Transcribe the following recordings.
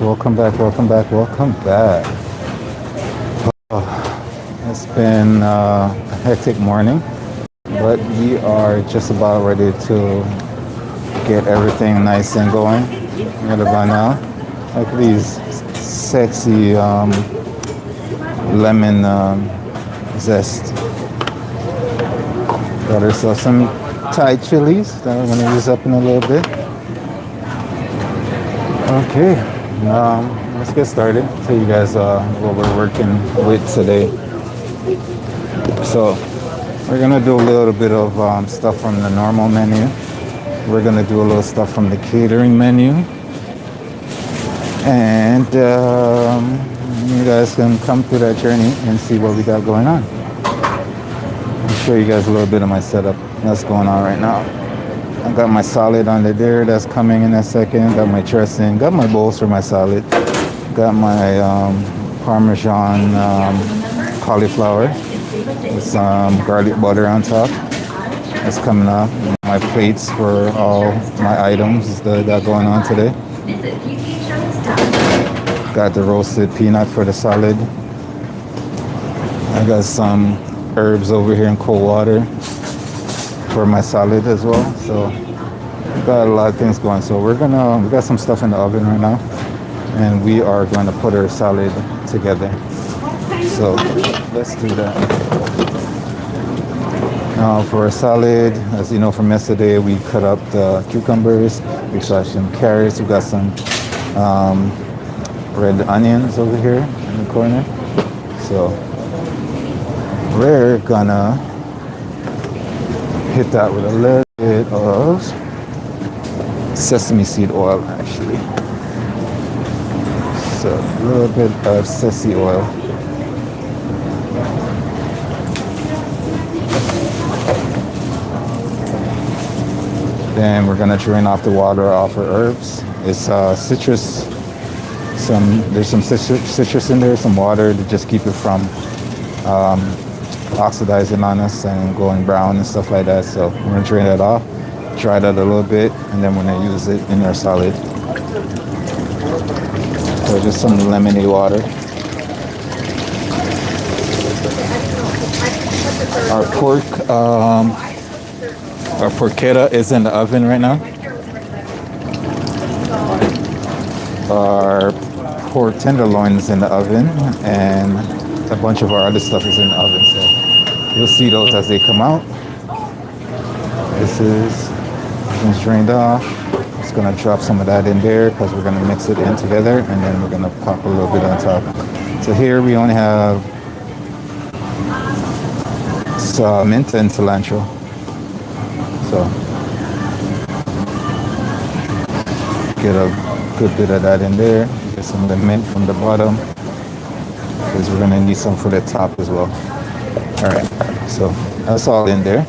Welcome back, welcome back, welcome back. It's been a hectic morning, but we are just about ready to get everything nice and going. Right about now. Look at these sexy lemon zest. Got ourselves some Thai chilies that we're going to use up in a little bit. Okay, let's get started. Tell you guys what we're working with today. So we're gonna do a little bit of stuff from the normal menu. We're gonna do a little stuff from the catering menu, and you guys can come through that journey and see what we got going on. I'll show you guys a little bit of my setup that's going on right now. I got my salad under there that's coming in a second. Got my dressing. Got my bowls for my salad. Got my Parmesan cauliflower with some garlic butter on top. That's coming up. My plates for all my items that I got going on today. Got the roasted peanut for the salad. I got some herbs over here in cold water for my salad as well. So got a lot of things going. So we got some stuff in the oven right now, and we are going to put our salad together. So let's do that. Now for our salad, as you know from yesterday, we cut up the cucumbers, we slashed some carrots, we got some red onions over here in the corner. So we're gonna hit that with a little bit of sesame seed oil, actually. So a little bit of sesame oil. Then we're gonna drain off the water off our herbs. It's citrus. There's some citrus in there, some water to just keep it from oxidizing on us and going brown and stuff like that. So we're gonna drain that off, dry that a little bit, and then we're gonna use it in our salad. So just some lemony water. Our porchetta is in the oven right now. Our pork tenderloin is in the oven, and a bunch of our other stuff is in the oven. So you'll see those as they come out. Everything's drained off. Just gonna drop some of that in there because we're gonna mix it in together, and then we're gonna pop a little bit on top. So here we only have some mint and cilantro. So get a good bit of that in there. Get some of the mint from the bottom because we're gonna need some for the top as well. All right, so that's all in there.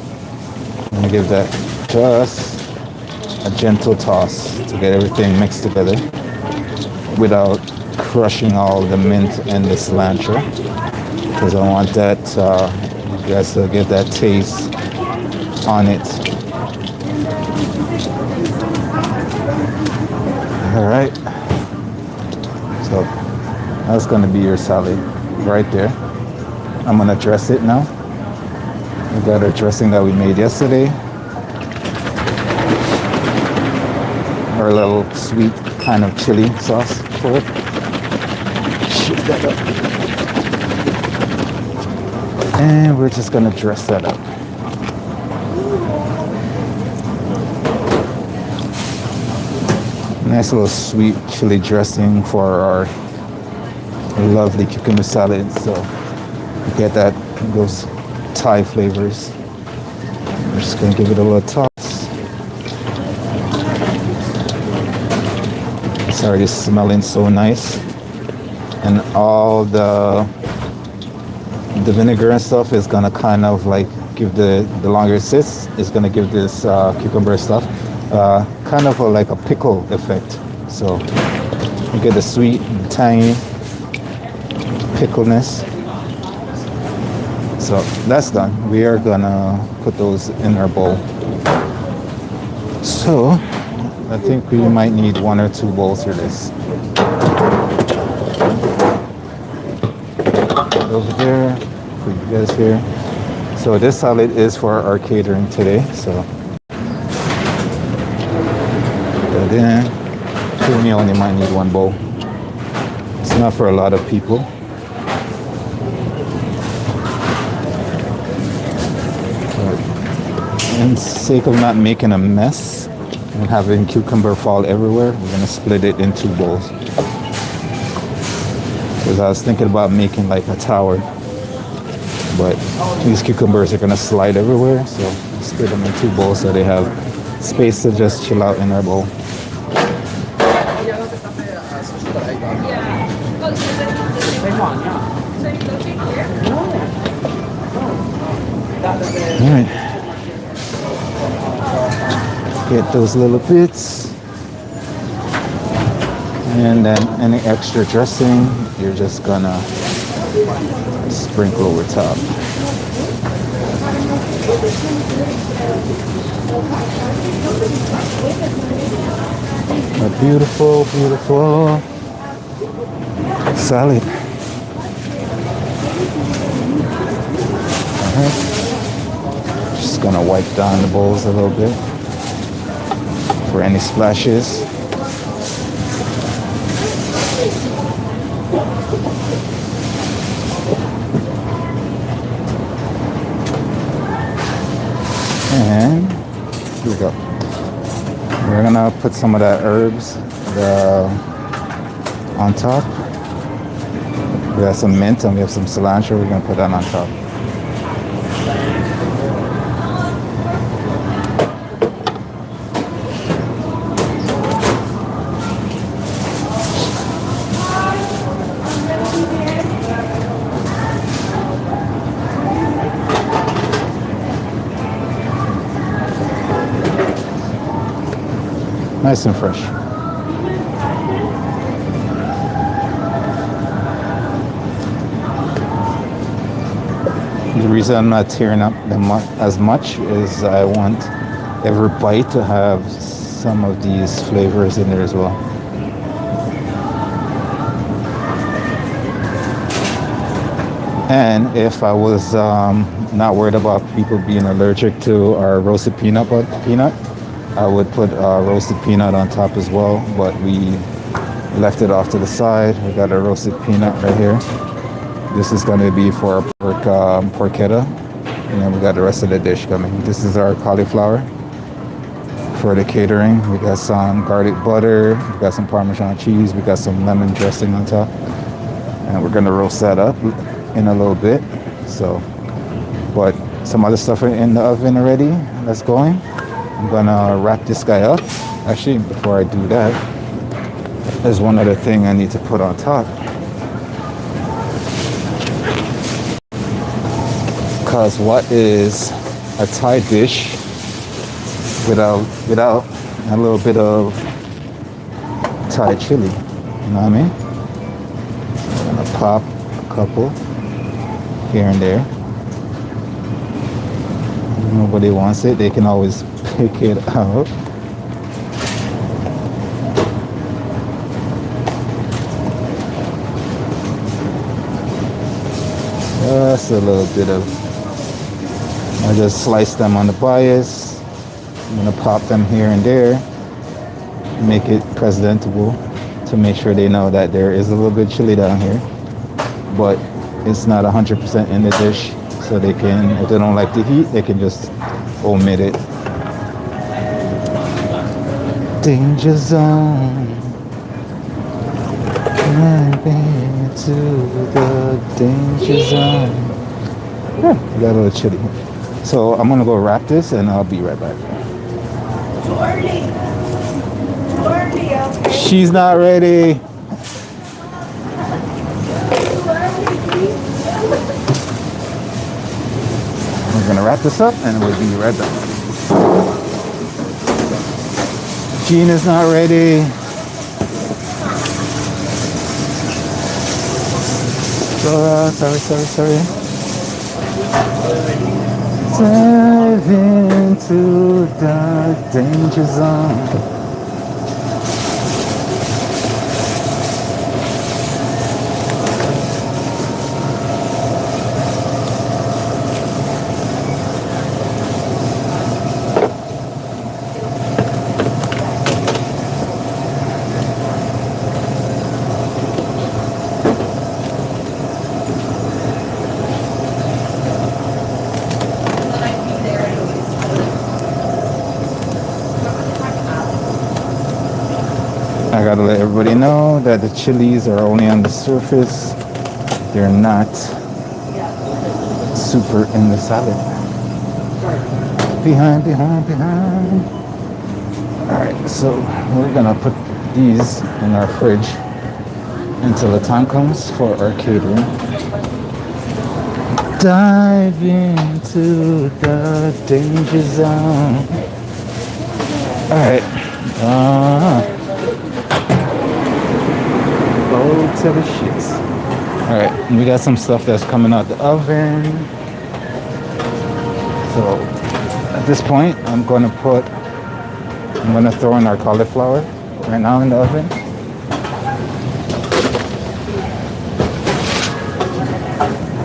I'm gonna give that just a gentle toss to get everything mixed together without crushing all the mint and the cilantro, because I want that you guys to get that taste on it. All right, so that's gonna be your salad right there. I'm gonna dress it now. We got our dressing that we made yesterday. Our little sweet kind of chili sauce for it. Shoot that up. And we're just gonna dress that up. Nice little sweet chili dressing for our lovely cucumber salad. So you get those Thai flavors. We're just gonna give it a little toss. It's already smelling so nice, and all the vinegar and stuff is gonna kind of like give the longer it sits, it's gonna give this cucumber stuff kind of like a pickle effect. So you get the sweet, tangy pickleness. So that's done. We are gonna put those in our bowl. So I think we might need 1 or 2 bowls for this. salad over there for you guys here. So this salad is for our catering today. So put that in. Me only might need one bowl. It's not for a lot of people. In sake of not making a mess and having cucumber fall everywhere, we're gonna split it in 2 bowls. Because I was thinking about making like a tower, but these cucumbers are gonna slide everywhere, so split them in 2 bowls so they have space to just chill out in our bowl. All right. Get those little bits, and then any extra dressing you're just gonna sprinkle over top. A beautiful, beautiful salad. Alright. Just gonna wipe down the bowls a little bit for any splashes. And here we go. We're gonna put some of that herbs on top. We have some mint and we have some cilantro. We're gonna put that on top. Nice and fresh. The reason I'm not tearing up as much is I want every bite to have some of these flavors in there as well. And if I was not worried about people being allergic to our roasted peanut, I would put roasted peanut on top as well, but we left it off to the side. We got a roasted peanut right here. This is going to be for our porchetta, and then we got the rest of the dish coming. This is our cauliflower for the catering. We got some garlic butter, we got some Parmesan cheese, we got some lemon dressing on top, and we're going to roast that up in a little bit. So, but some other stuff in the oven already. That's going. I'm gonna wrap this guy up. Actually, before I do that, there's one other thing I need to put on top. Because what is a Thai dish without a little bit of Thai chili? You know what I mean? I'm gonna pop a couple here and there. If nobody wants it, they can always pick it out. Just a little bit of, I just slice them on the bias. I'm gonna pop them here and there, make it presentable to make sure they know that there is a little bit of chili down here, but it's not 100% in the dish, so they can, if they don't like the heat, they can just omit it. Danger zone. Climbing to the danger zone. Yeah, we got a little chili. So I'm gonna go wrap this and I'll be right back. Okay? She's not ready. We're gonna wrap this up and we'll be right back. Jean is not ready. Sorry. Dive into the danger zone. gotta let everybody know that the chilies are only on the surface. They're not super in the salad. Behind. Alright, so we're gonna put these in our fridge until the time comes for our catering. Dive into the danger zone. Alright. Oh, to the shits. Alright, we got some stuff that's coming out the oven. So at this point, I'm gonna throw in our cauliflower right now in the oven.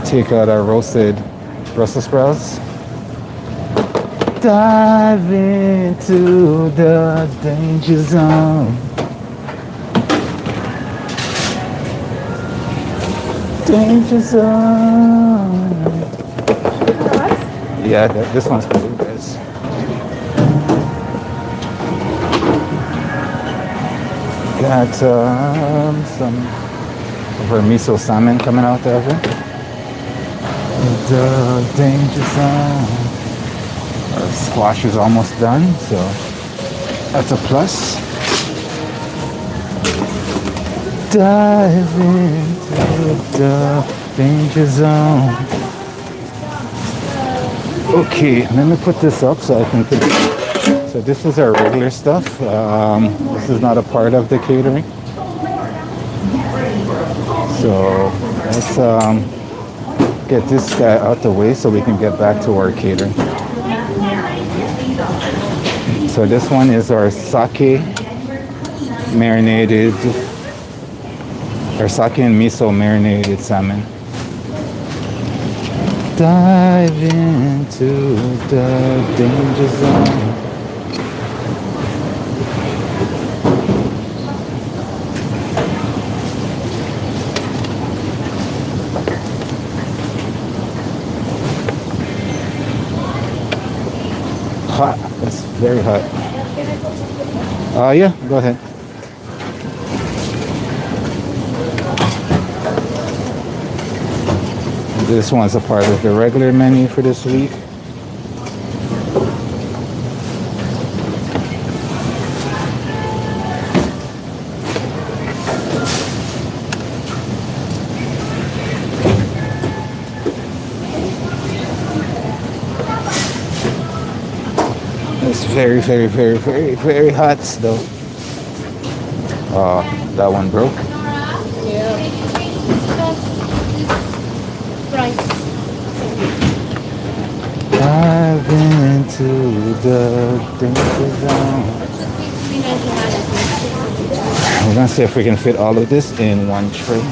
Take out our roasted Brussels sprouts. Dive into the danger zone. Danger zone. Yeah, this one's for you guys. Got some of our miso salmon coming out the oven. The danger zone. Our squash is almost done, so that's a plus. Dive into the danger zone. Okay, let me put this up so I can put it. So this is our regular stuff. This is not a part of the catering. So let's get this guy out the way so we can get back to our catering. So this one is our sake marinated, our sake and miso marinated salmon. Dive into the danger zone. Hot. It's very hot. Yeah, go ahead. This one's a part of the regular menu for this week. It's very, very, very, very, very hot though. That one broke. Dive into the danger zone. We're gonna see if we can fit all of this in one tray.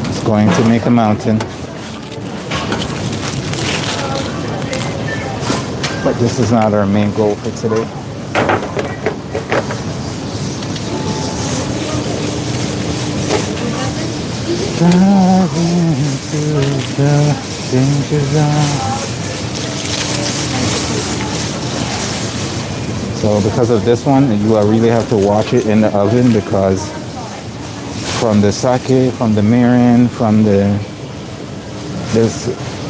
It's going to make a mountain. But this is not our main goal for today. Dive into the danger zone. So because of this one, you really have to watch it in the oven because from the sake, from the mirin, from this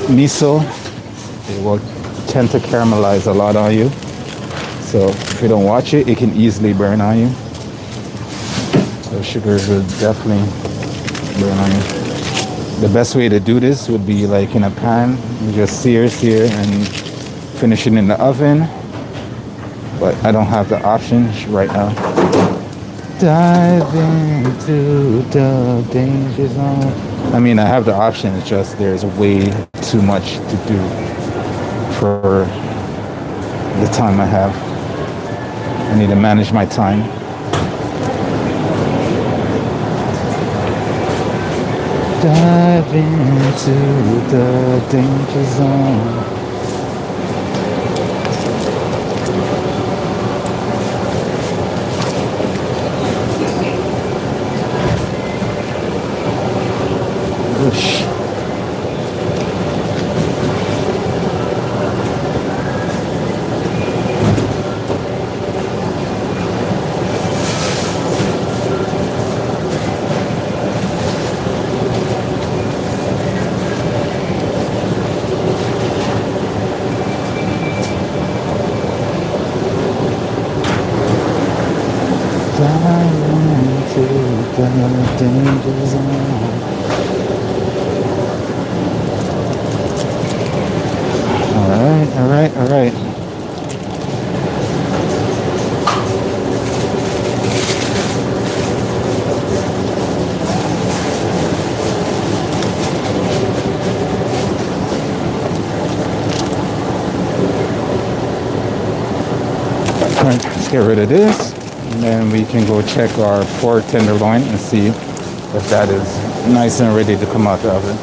miso, it will tend to caramelize a lot on you. So if you don't watch it, it can easily burn on you. The sugars will definitely burn on you. The best way to do this would be like in a pan. You just sear and finish it in the oven. But I don't have the option right now. Dive into the danger zone. I mean, I have the option. It's just there's way too much to do for the time I have. I need to manage my time. Dive into the danger zone. Whoosh. Dive into the danger zone. All right, all right. All right, let's get rid of this, and then we can go check our pork tenderloin and see if that is nice and ready to come out the oven.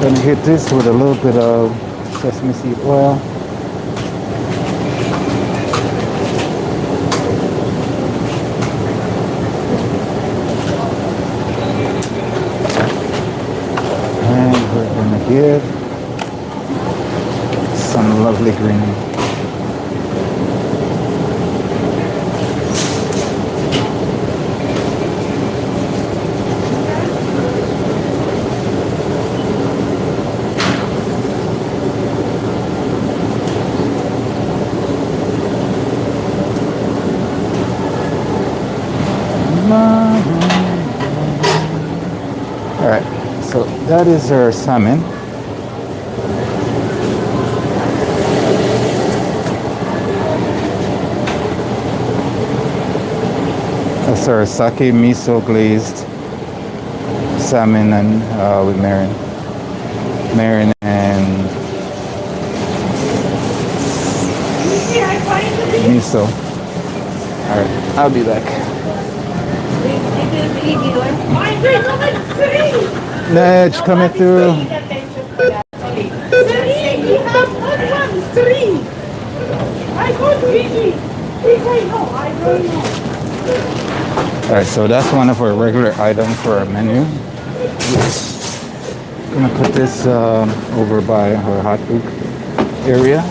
Gonna hit this with a little bit of sesame seed oil. And we're gonna give some lovely green. All right, so that is our salmon. That's our sake miso glazed salmon and with marin and miso. All right, I'll be back. Nedge coming through. Alright, so that's one of our regular items for our menu. I'm gonna put this over by our hot food area.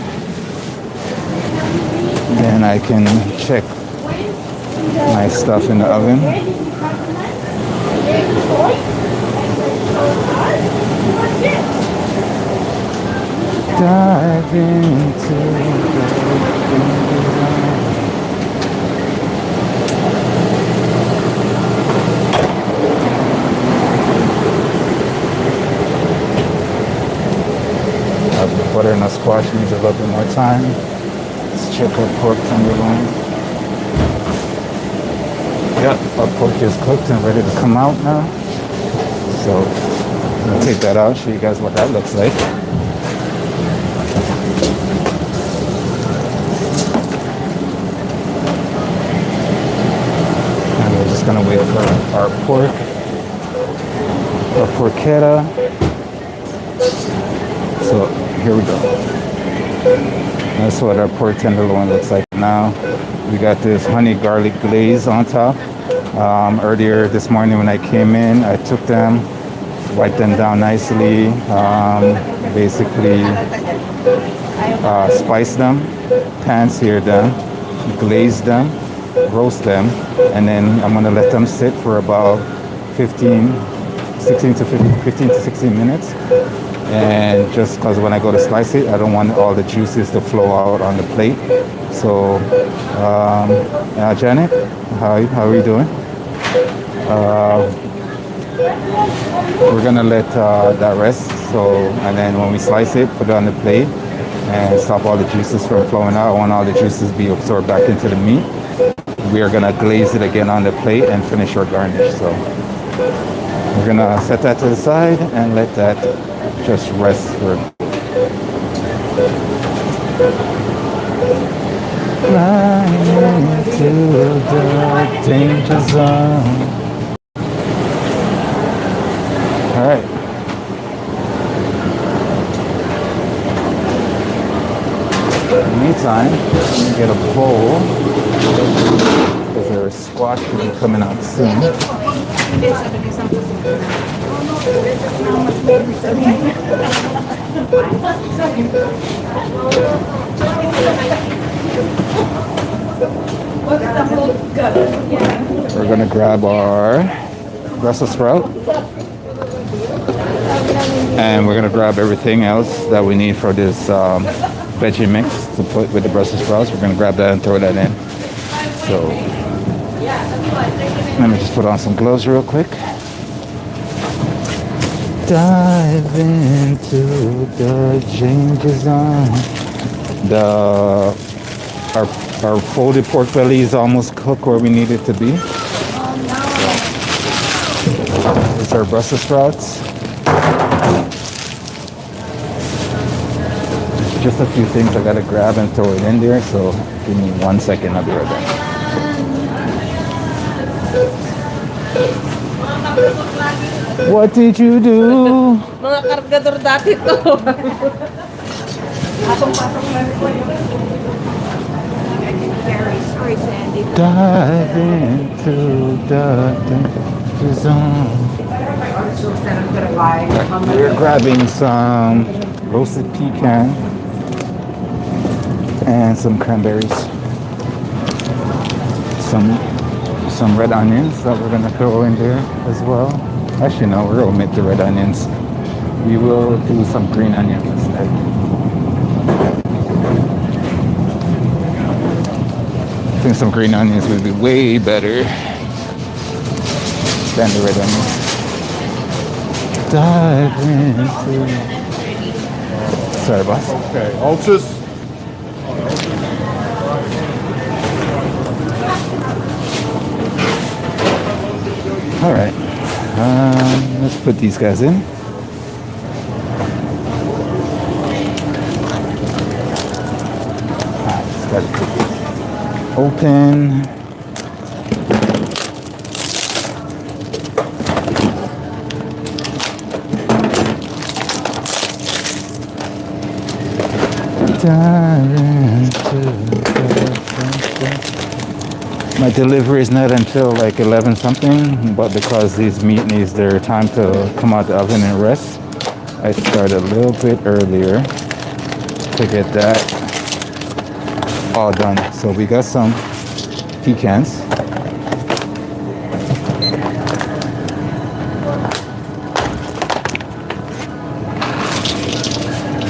Then I can check my stuff in the oven. Dive into the butternut squash needs a little bit more time. Let's check our pork tenderloin. Yep, our pork is cooked and ready to come out now. So I'm gonna take that out, show you guys what that looks like. And we're just gonna wait for our pork, our porchetta. So here we go. That's what our pork tenderloin looks like now. We got this honey garlic glaze on top. Earlier this morning when I came in, I took them, wiped them down nicely, basically spiced them, pan-seared them, glazed them, roast them, and then I'm gonna let them sit for about 15 to 16 minutes. And just because when I go to slice it, I don't want all the juices to flow out on the plate. So, Janet, how are you doing? We're gonna let that rest. So, and then when we slice it, put it on the plate and stop all the juices from flowing out. I want all the juices be absorbed back into the meat. We are gonna glaze it again on the plate and finish our garnish. So, we're gonna set that to the side and let that just rest for flying into the danger zone. All right. In the meantime, let me get a bowl because there's squash will be coming out soon. We're gonna grab our Brussels sprout, and we're gonna grab everything else that we need for this veggie mix to put with the Brussels sprouts. We're gonna grab that and throw that in. So let me just put on some gloves real quick. Dive into the danger zone. Our folded pork belly is almost cooked where we need it to be. These are Brussels sprouts. Just a few things I gotta grab and throw it in there, so give me 1 second, I'll be right back. What did you do? Mga kargador dati to. Dive into the danger zone. We're grabbing some roasted pecan and some cranberries. Some red onions that we're gonna throw in there as well. Actually, no, we're gonna omit the red onions. We will do some green onions instead. I think some green onions would be way better than the red onions. Dive into. Sorry, boss. Okay, Altus. All right, let's put these guys in. Just gotta put this open. My delivery is not until like 11 something, but because these meat needs their time to come out the oven and rest, I start a little bit earlier to get that all done. So we got some pecans.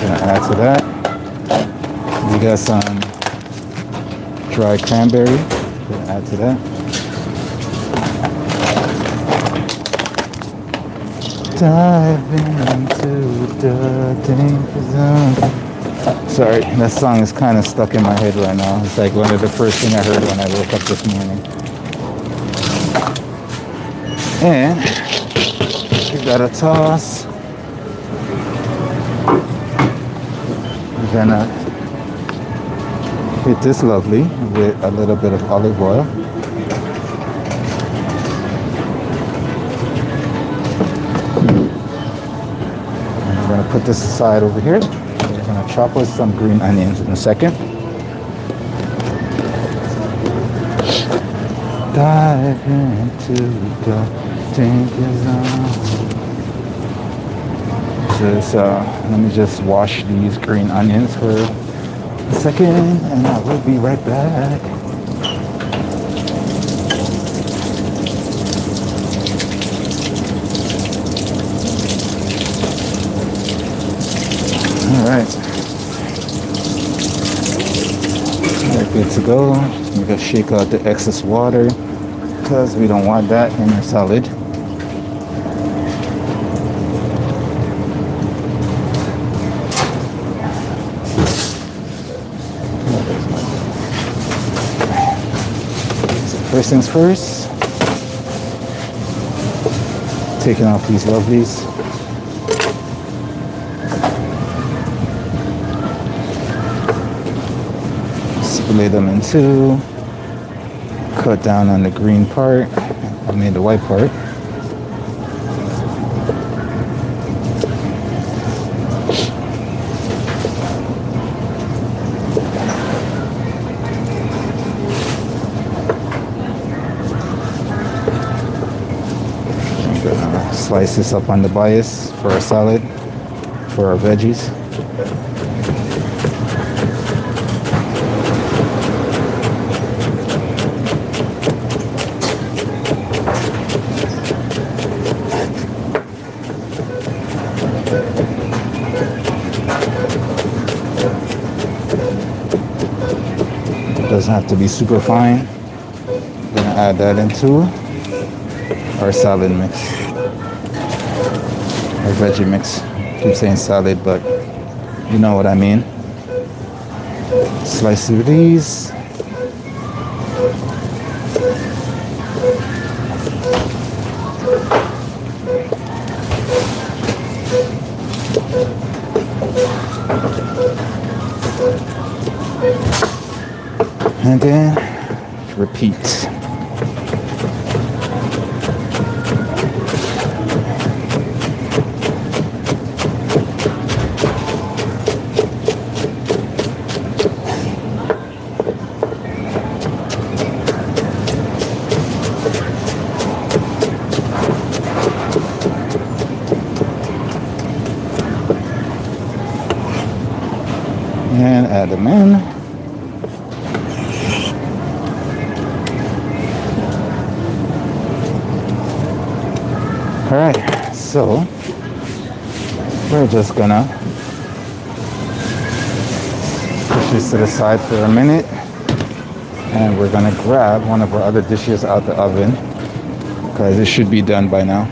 Gonna add to that. We got some dried cranberry. Gonna add to that. Dive into the danger zone. Sorry, that song is kind of stuck in my head right now. It's like one of the first things I heard when I woke up this morning. And we got a toss. We're gonna hit this lovely with a little bit of olive oil. And we're gonna put this aside over here. We're gonna chop with some green onions in a second. Dive into the danger zone. Just, let me just wash these green onions for a second, and I will be right back. All right, we're good to go. Just make a shake out the excess water because we don't want that in our salad. First things first, taking off these lovelies. Split them in two, cut down on the green part, the white part. slice this up on the bias for our salad, for our veggies. Doesn't have to be super fine. Gonna add that into our salad mix, our veggie mix. I keep saying salad, but you know what I mean. Slice of these. And then repeat. And add them in. All right, so we're just gonna push this to the side for a minute, and we're gonna grab one of our other dishes out the oven because it should be done by now.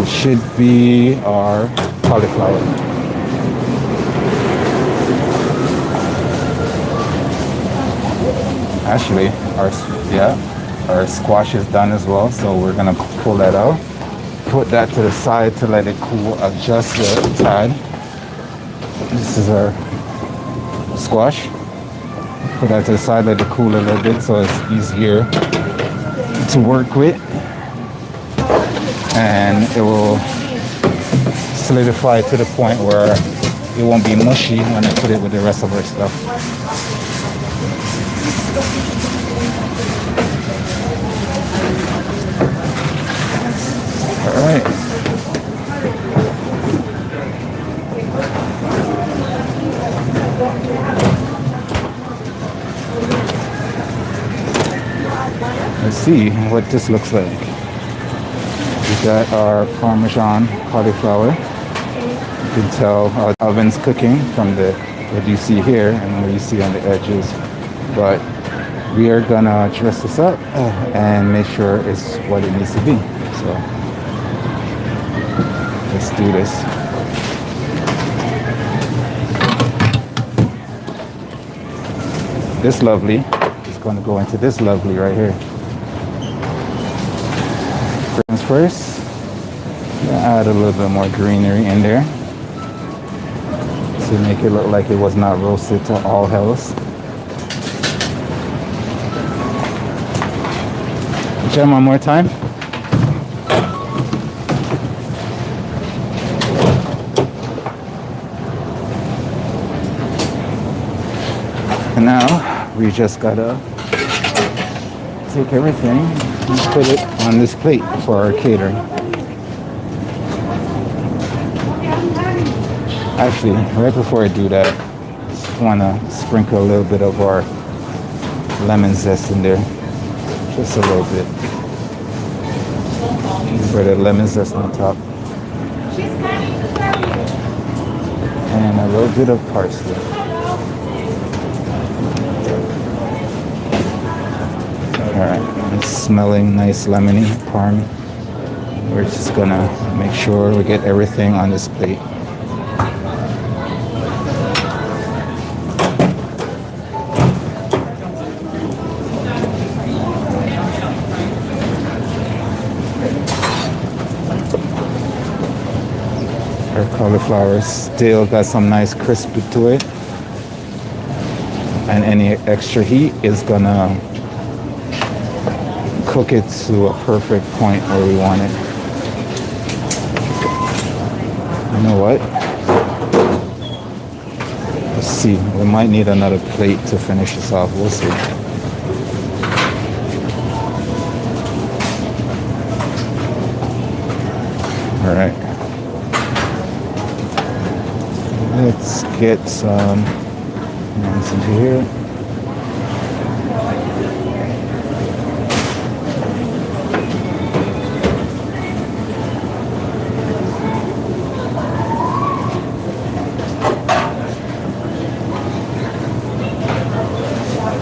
It should be our cauliflower. Actually, our squash is done as well, so we're gonna pull that out, put that to the side to let it cool, adjust the tide. This is our squash. Put that to the side, let it cool a little bit so it's easier to work with, and it will solidify to the point where it won't be mushy when I put it with the rest of our stuff. All right. Let's see what this looks like. We got our Parmesan cauliflower. You can tell our oven's cooking from what you see here and what you see on the edges. But we are gonna dress this up and make sure it's what it needs to be. So let's do this. This lovely is going to go into this lovely right here. First, add a little bit more greenery in there to make it look like it was not roasted to all hells. Jen, one more time. And now we just gotta take everything and put it on this plate for our catering. Actually, right before I do that, I just wanna sprinkle a little bit of our lemon zest in there. Just a little bit. For the lemon zest on top. And a little bit of parsley. Alright, it's smelling nice lemony parm. We're just gonna make sure we get everything on this plate. Our cauliflower still got some nice crisp to it, and any extra heat is gonna cook it to a perfect point where we want it. You know what? Let's see. We might need another plate to finish this off. We'll see. All right. Let's get some onions into here.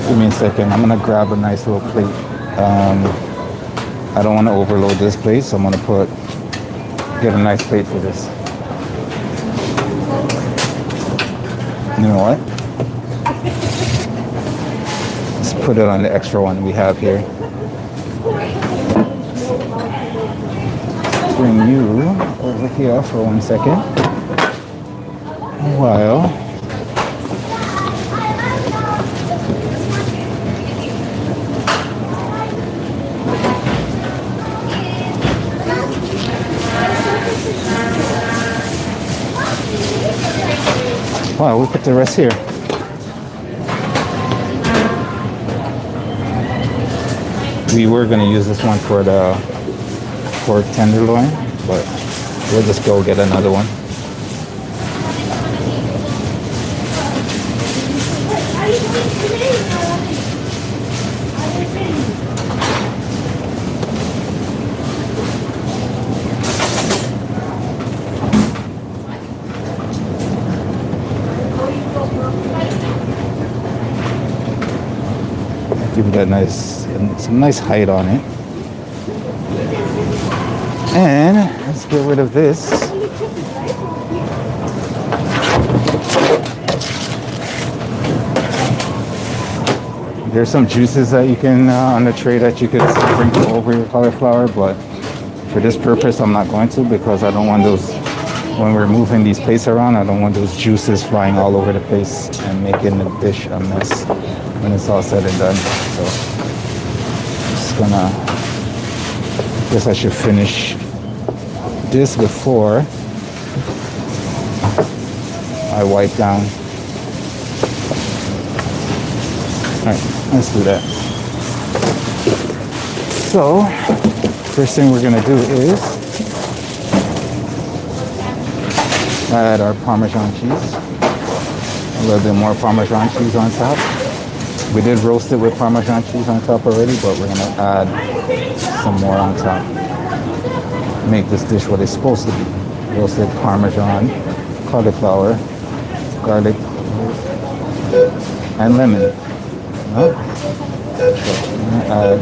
Give me a second. I'm gonna grab a nice little plate. I don't want to overload this plate, so I'm gonna get a nice plate for this. You know what? Let's put it on the extra one we have here. Bring you over here for 1 second. While wow, we'll put the rest here. We were going to use this one for the pork tenderloin, but we'll just go get another one. Give it some nice height on it. And let's get rid of this. There's some juices that you can on the tray that you could sprinkle over your cauliflower, but for this purpose I'm not going to, because I don't want those, when we're moving these plates around, I don't want those juices flying all over the place and making the dish a mess when it's all said and done. So just gonna, guess I should finish this before I wipe down. All right, let's do that. So first thing we're gonna do is add our Parmesan cheese. A little bit more Parmesan cheese on top. We did roast it with Parmesan cheese on top already, but we're gonna add some more on top. Make this dish what it's supposed to be. Roasted Parmesan, cauliflower, garlic, and lemon. Add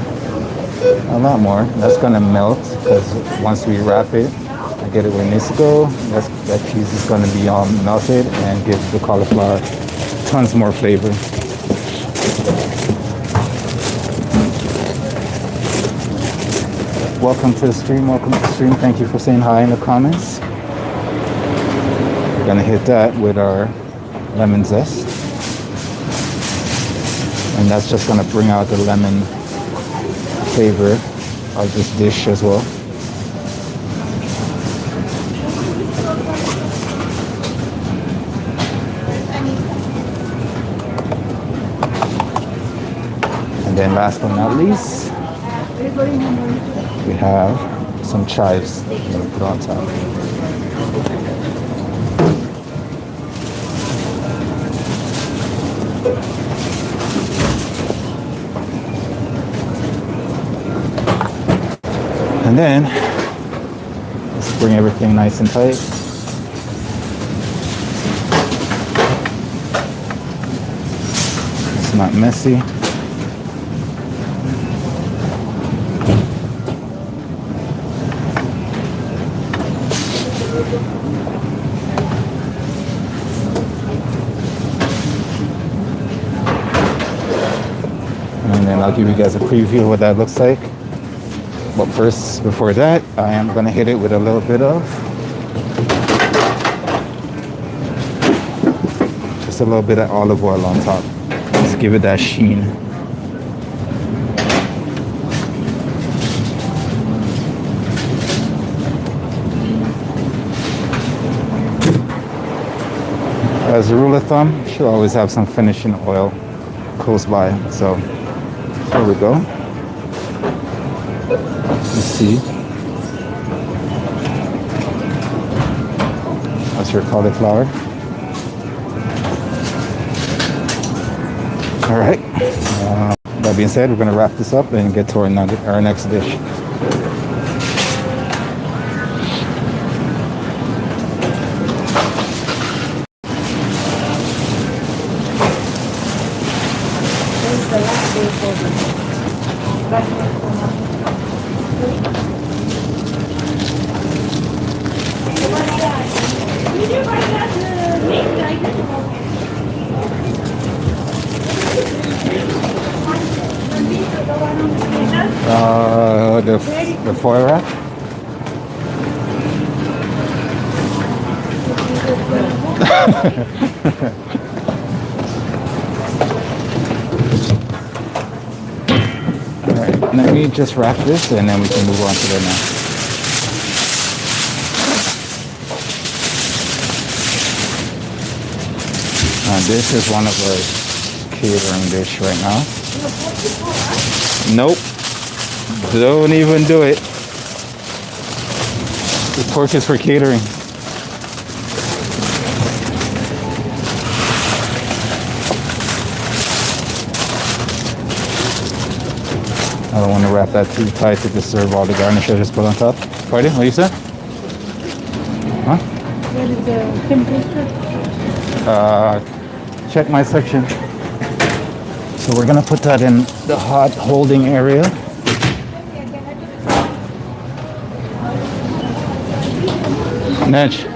a lot more. That's gonna melt, because once we wrap it, I get it where it needs to go. That cheese is gonna be all melted and give the cauliflower tons more flavor. Welcome to the stream, welcome to the stream. Thank you for saying hi in the comments. We're gonna hit that with our lemon zest. And that's just gonna bring out the lemon flavor of this dish as well. And then last but not least, we have some chives we're gonna put on top. And then let's bring everything nice and tight. It's not messy. And then I'll give you guys a preview of what that looks like. But first, before that, I am going to hit it with a little bit of, just a little bit of olive oil on top. Just give it that sheen. As a rule of thumb, you should always have some finishing oil close by. So here we go. You see, That's your cauliflower. All right. That being said, we're gonna wrap this up and get to our next dish. The foil wrap. All right, let me just wrap this and then we can move on to the next. This is one of our catering dish right now. Nope. Don't even do it. The pork is for catering. I don't want to wrap that too tight to just serve all the garnish I just put on top. Pardon? What you said? Huh? What is the temperature? Check my section. So we're gonna put that in the hot holding area. Nedge.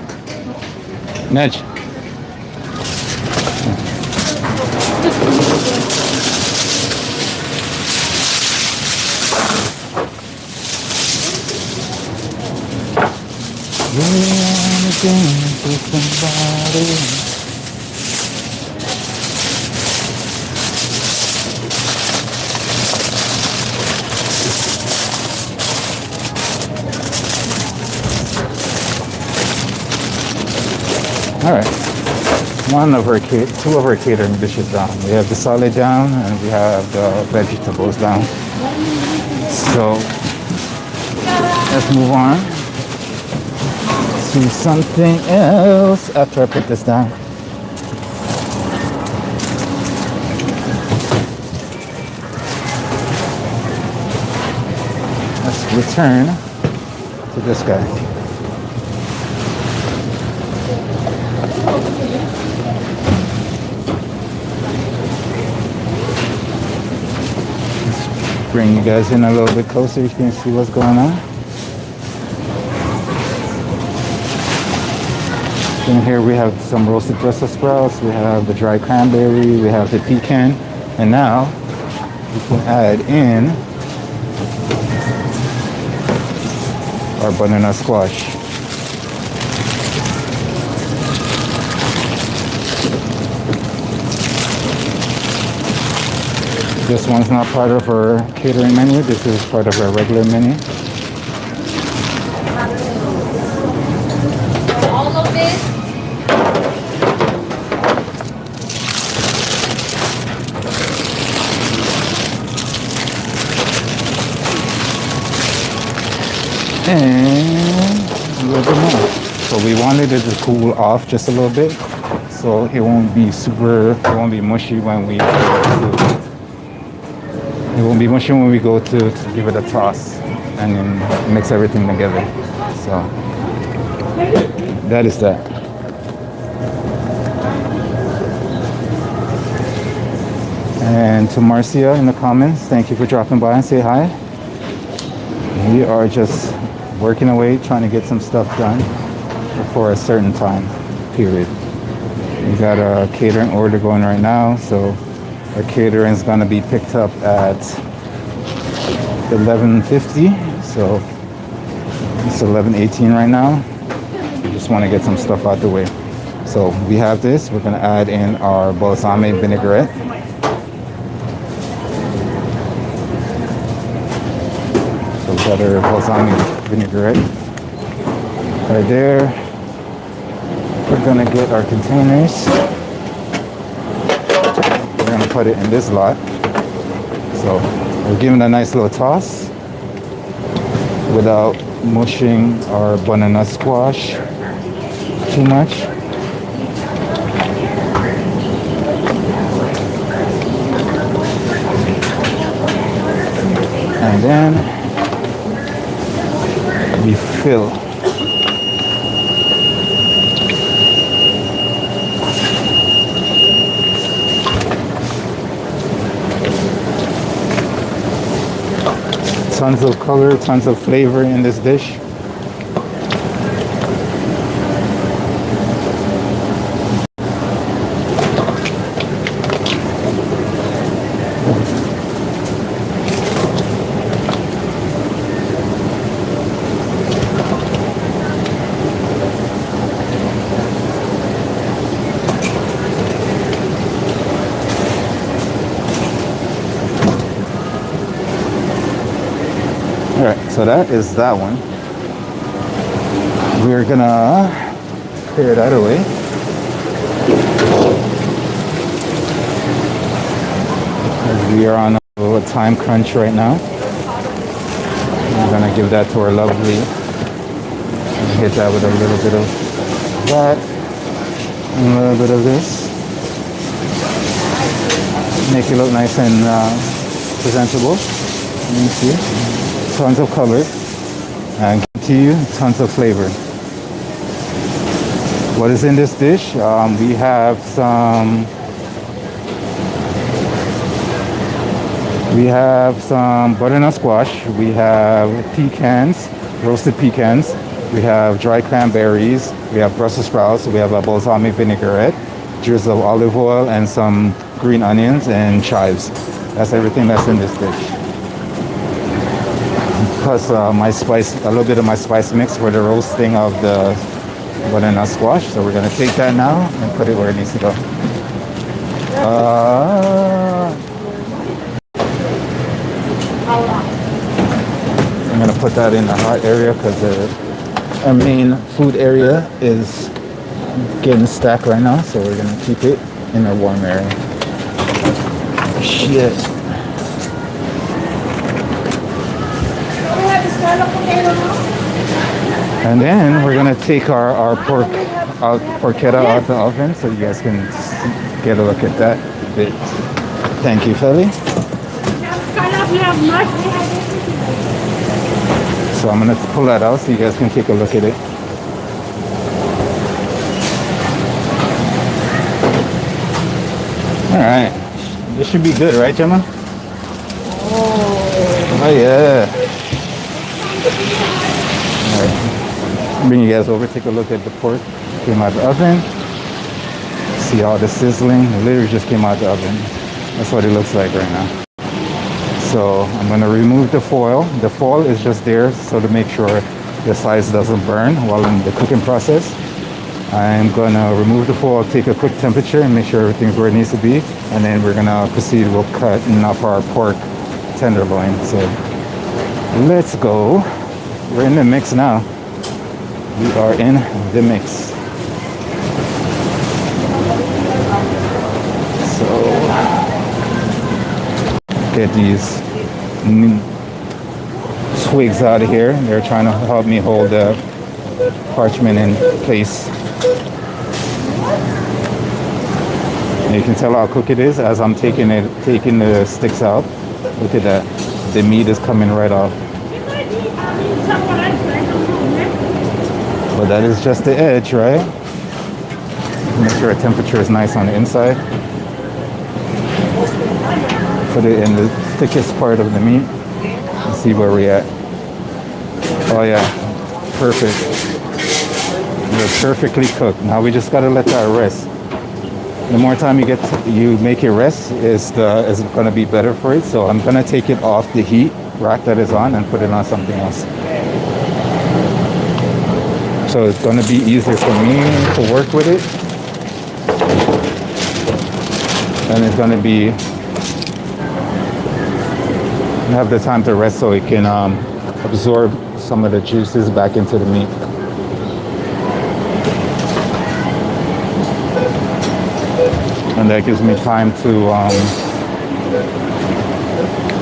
All right, two of our catering dishes down. We have the salad down and we have the vegetables down. So let's move on to something else after I put this down. Let's return to this guy. Bring you guys in a little bit closer, you can see what's going on. In here we have some roasted Brussels sprouts, we have the dry cranberry, we have the pecan, and now we can add in our banana squash. This one's not part of our catering menu. This is part of our regular menu. All of this? And a little bit more. So we wanted it to cool off just a little bit, so it won't be mushy when we go to give it a toss and then mix everything together. So that is that. And to Marcia in the comments, thank you for dropping by and say hi. We are just working away, trying to get some stuff done for a certain time period. We got a catering order going right now, so our catering is going to be picked up at 11:50, so it's 11:18 right now. We just want to get some stuff out the way. So we have this. We're going to add in our balsamic vinaigrette. So we got our balsamic vinaigrette right there. We're going to get our containers. We're going to put it in this lot. So we're giving a nice little toss without mushing our banana squash too much. And then we fill. Tons of color, tons of flavor in this dish. Alright, so that is that one. We're gonna clear that away. As we are on a time crunch right now. I'm gonna give that to our lovely. Hit that with a little bit of that. And a little bit of this. Make it look nice and presentable. Let me see. Tons of color, and to you, tons of flavor. What is in this dish? We have some butternut squash. We have pecans, roasted pecans. We have dry cranberries. We have Brussels sprouts. We have a balsamic vinaigrette, drizzle of olive oil, and some green onions and chives. That's everything that's in this dish. Plus my spice, a little bit of my spice mix for the roasting of the butternut squash. So we're gonna take that now and put it where it needs to go. I'm gonna put that in the hot area because our main food area is getting stacked right now. So we're gonna keep it in a warm area. Shit. And then we're gonna take our porchetta out the oven so you guys can get a look at that bit. Thank you, Feli. So I'm gonna pull that out so you guys can take a look at it. All right, this should be good, right, Gemma? Oh yeah. All right. Bring you guys over, take a look at the pork. Came out of the oven. See all the sizzling. It literally just came out of the oven. That's what it looks like right now. So I'm gonna remove the foil. The foil is just there so to make sure the sides doesn't burn while in the cooking process. I'm gonna remove the foil, take a quick temperature and make sure everything's where it needs to be. And then we're gonna proceed with cutting up our pork tenderloin. So let's go. We're in the mix now. We are in the mix. So get these twigs out of here. They're trying to help me hold the parchment in place. You can tell how cooked it is as I'm taking the sticks out. Look at that. The meat is coming right off. But that is just the edge, right? Make sure the temperature is nice on the inside. Put it in the thickest part of the meat and see where we're at. Oh yeah, perfect. They're perfectly cooked. Now we just gotta let that rest. The more time you make it rest, is gonna be better for it. So I'm gonna take it off the heat rack that is on and put it on something else. So it's going to be easier for me to work with it. And it's going to have the time to rest so it can absorb some of the juices back into the meat. And that gives me time to,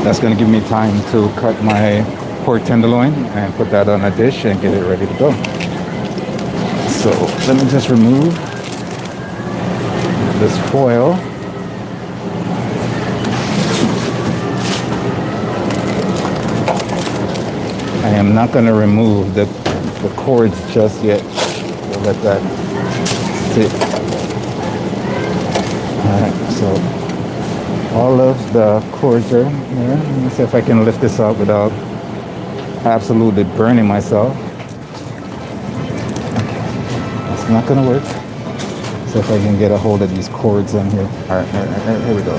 that's going to give me time to cut my pork tenderloin and put that on a dish and get it ready to go. So let me just remove this foil. I am not going to remove the cords just yet. We'll let that sit. Alright, so all of the cords are here. Let me see if I can lift this up without absolutely burning myself. It's not going to work. So if I can get a hold of these cords on here. Alright, here we go.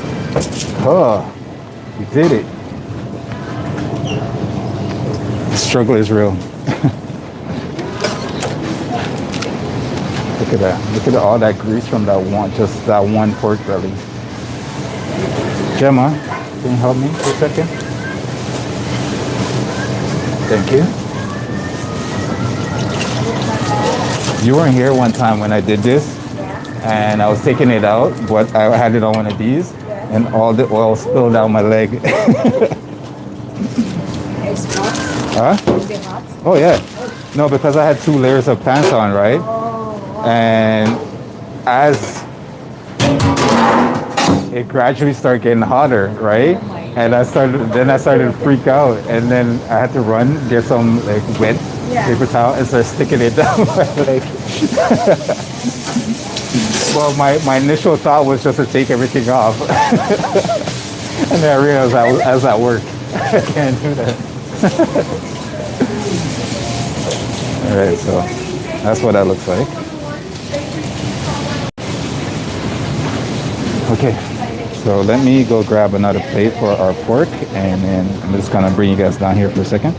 Oh, we did it. The struggle is real. Look at that. Look at all that grease from that one, just that one pork belly. Gemma, can you help me for a second? Thank you. You weren't here one time when I did this, and I was taking it out, but I had it on one of these, and all the oil spilled down my leg. It's hot. Huh? Is it hot? Oh yeah. No, because I had 2 layers of pants on, right? And as it gradually started getting hotter, right? And I started to freak out, and then I had to run, get some like wet paper towel, and start sticking it down my leg. Well, my initial thought was just to take everything off, and then I realized I was at work. I can't do that. All right, so that's what that looks like. Okay, so let me go grab another plate for our pork, and then I'm just gonna bring you guys down here for a second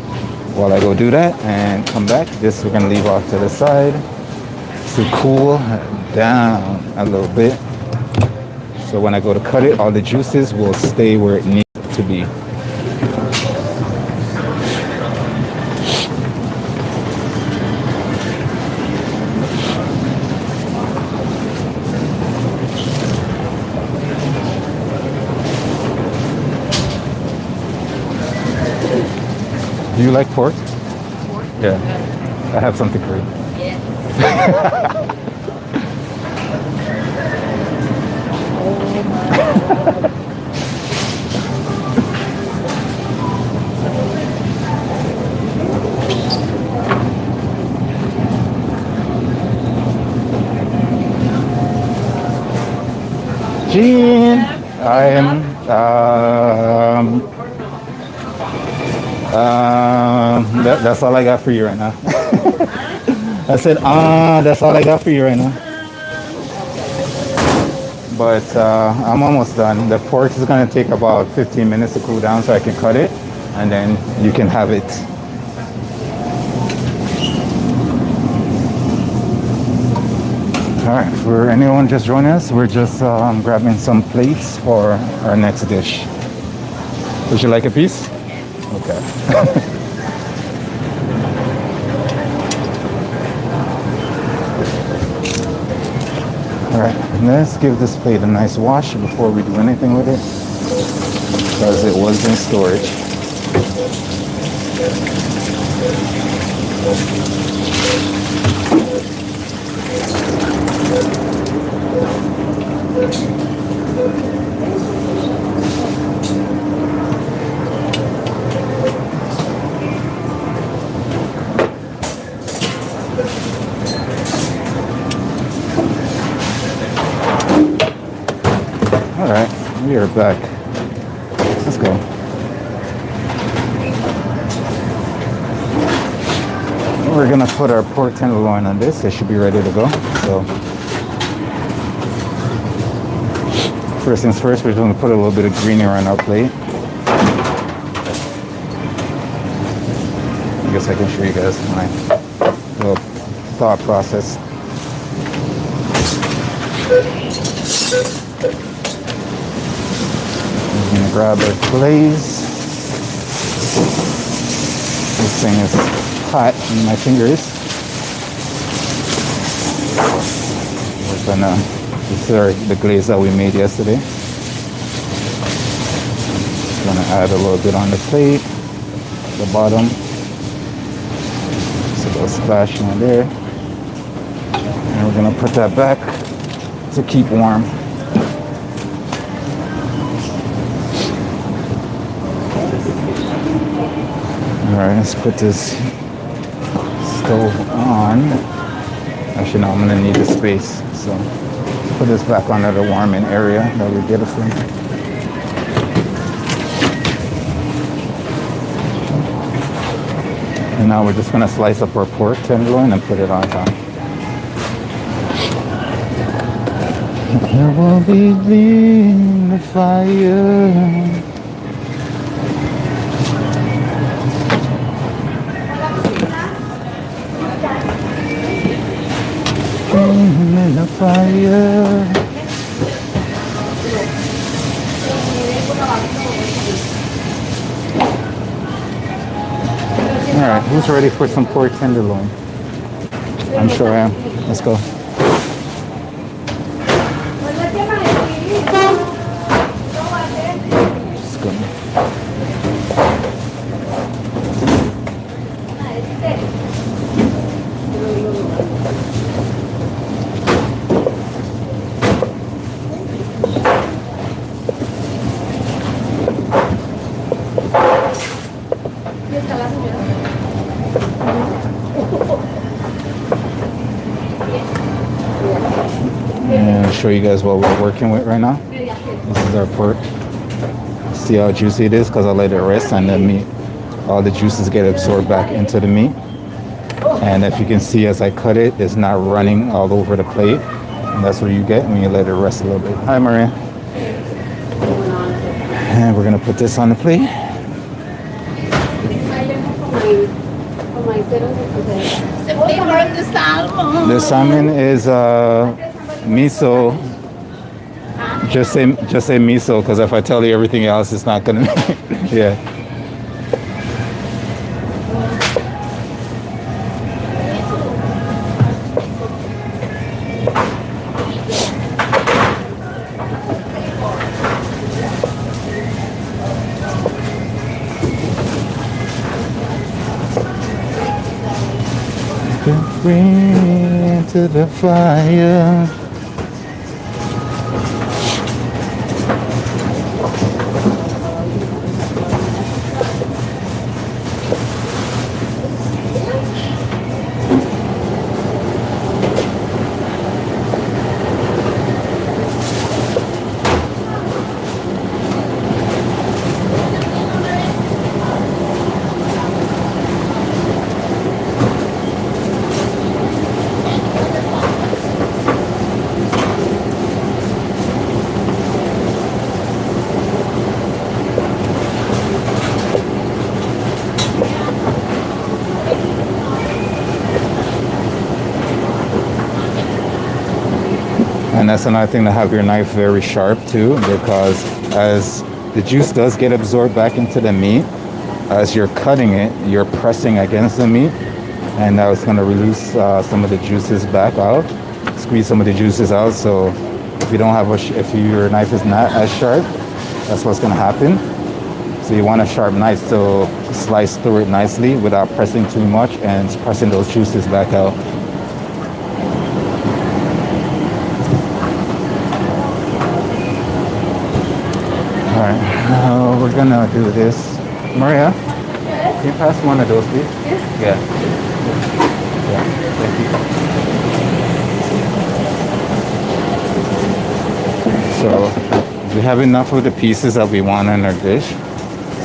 while I go do that and come back. This we're gonna leave off to the side to cool down a little bit. So when I go to cut it, all the juices will stay where it needs to be. Do you like pork? Pork? Yeah. I have something for you. Yes. Jean, I am. That's all I got for you right now. I said, that's all I got for you right now. But I'm almost done. The pork is going to take about 15 minutes to cool down so I can cut it, and then you can have it. All right, for anyone just joining us, we're just grabbing some plates for our next dish. Would you like a piece? Okay. All right, let's give this plate a nice wash before we do anything with it, because it was in storage. All right, we are back. Let's go. We're gonna put our pork tenderloin on this. It should be ready to go. So first things first, we're just gonna put a little bit of greenery on our plate. I guess I can show you guys my little thought process. I'm gonna grab our glaze. This thing is hot in my fingers. We're gonna, this is the glaze that we made yesterday. Gonna add a little bit on the plate, the bottom. Just a little splash on there. And we're gonna put that back to keep warm. All right, let's put this stove on. Actually, no, I'm gonna need the space. So put this back onto the warming area that we get it from. And now we're just gonna slice up our pork tenderloin and put it on top. There will be the fire. In the fire. All right, who's ready for some pork tenderloin? I'm sure I am. Let's go. Just go. And I'll show you guys what we're working with right now. This is our pork. See how juicy it is because I let it rest and the meat, all the juices get absorbed back into the meat. And if you can see as I cut it, it's not running all over the plate. And that's what you get when you let it rest a little bit. Hi, Maria. And we're gonna put this on the plate. The salmon is miso. Just say miso, because if I tell you everything else, it's not gonna. Yeah. Bring into the fire. And that's another thing, to have your knife very sharp too, because as the juice does get absorbed back into the meat, as you're cutting it, you're pressing against the meat, and now it's going to release some of the juices back out, squeeze some of the juices out. So if you don't have if your knife is not as sharp, that's what's going to happen. So you want a sharp knife to slice through it nicely without pressing too much and pressing those juices back out. All right, now we're gonna do this. Maria, yes? Can you pass one of those, please? Yes. Yeah. Yeah. Thank you. So we have enough of the pieces that we want in our dish.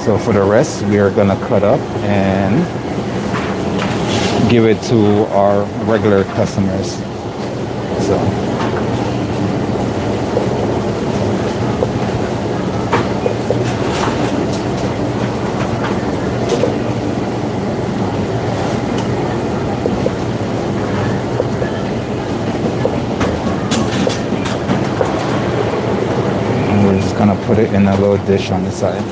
So for the rest, we are gonna cut up and give it to our regular customers. So. Gonna put it in a little dish on the side.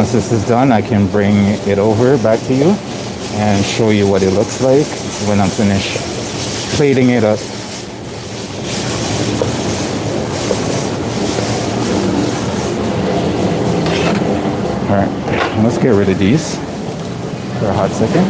once this is done, I can bring it over back to you and show you what it looks like when I'm finished plating it up. All right, let's get rid of these for a hot second.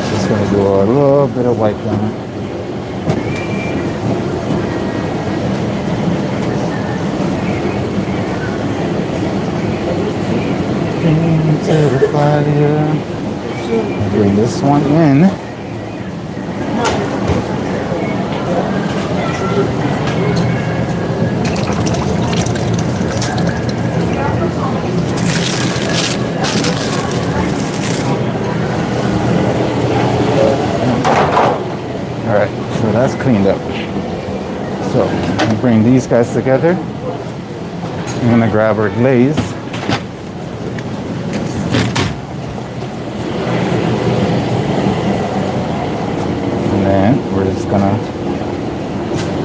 Just gonna do a little bit of white down it. Into the fire. Bring this one in. All right, so that's cleaned up. So I'm bring these guys together. I'm gonna grab our glaze. And we're just gonna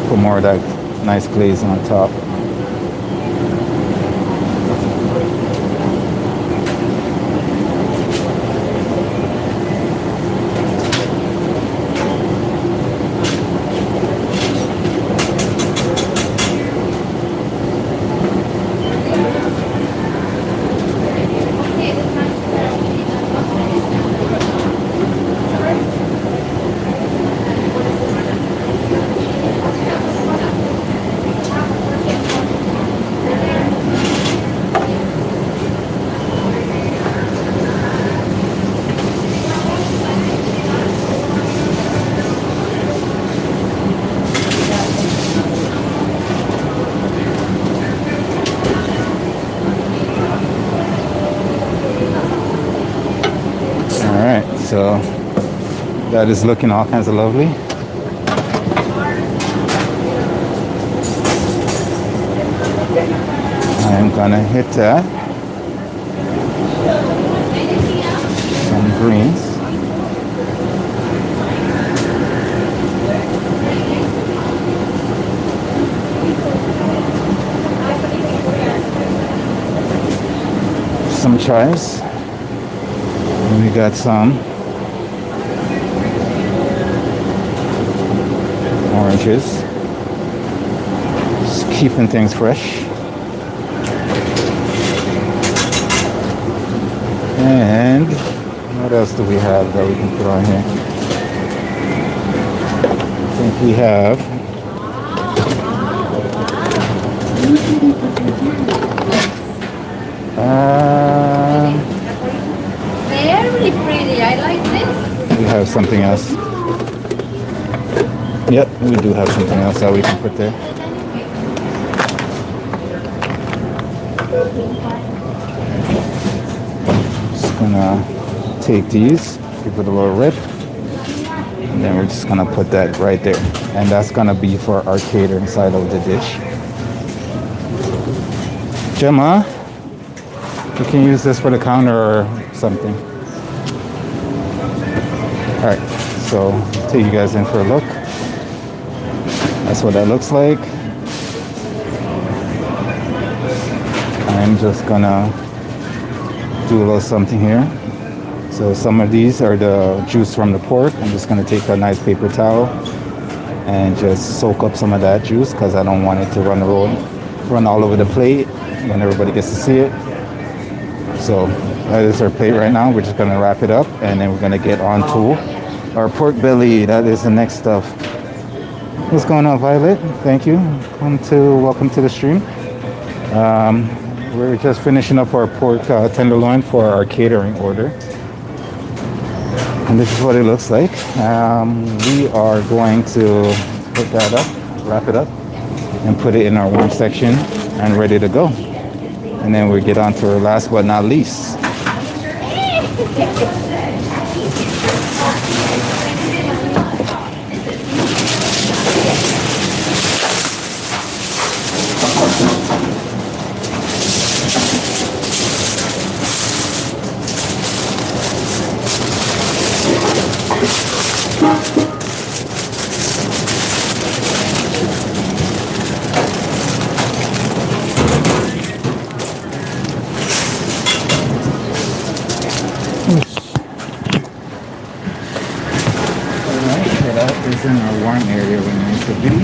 put more of that nice glaze on top. So that is looking all kinds of lovely. I'm gonna hit that. Some greens. Some chives. And we got some oranges, just keeping things fresh. And what else do we have that we can put on here? I think we have very pretty. I like this. we have something else. Yep, we do have something else that we can put there. Just gonna take these, give it a little rip, and then we're just gonna put that right there. And that's gonna be for our catering side of the dish. Gemma, you can use this for the counter or something. All right, so I'll take you guys in for a look. That's what that looks like. I'm just gonna do a little something here. So some of these are the juice from the pork. I'm just gonna take a nice paper towel and just soak up some of that juice because I don't want it to run all over the plate when everybody gets to see it. So that is our plate right now. We're just gonna wrap it up and then we're gonna get on to our pork belly. That is the next stuff. What's going on, Violet? Thank you. Welcome to the stream. We're just finishing up our pork tenderloin for our catering order. And this is what it looks like. We are going to put that up, wrap it up, and put it in our warm section and ready to go. And then we get on to our last but not least. that is in our warm area when we're in Seville.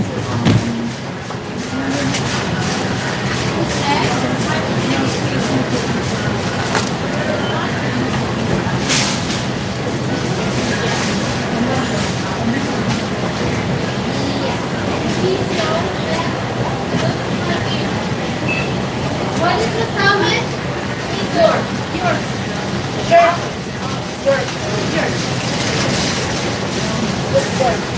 What is the salmon? It's yours. Yours. Yours. This one.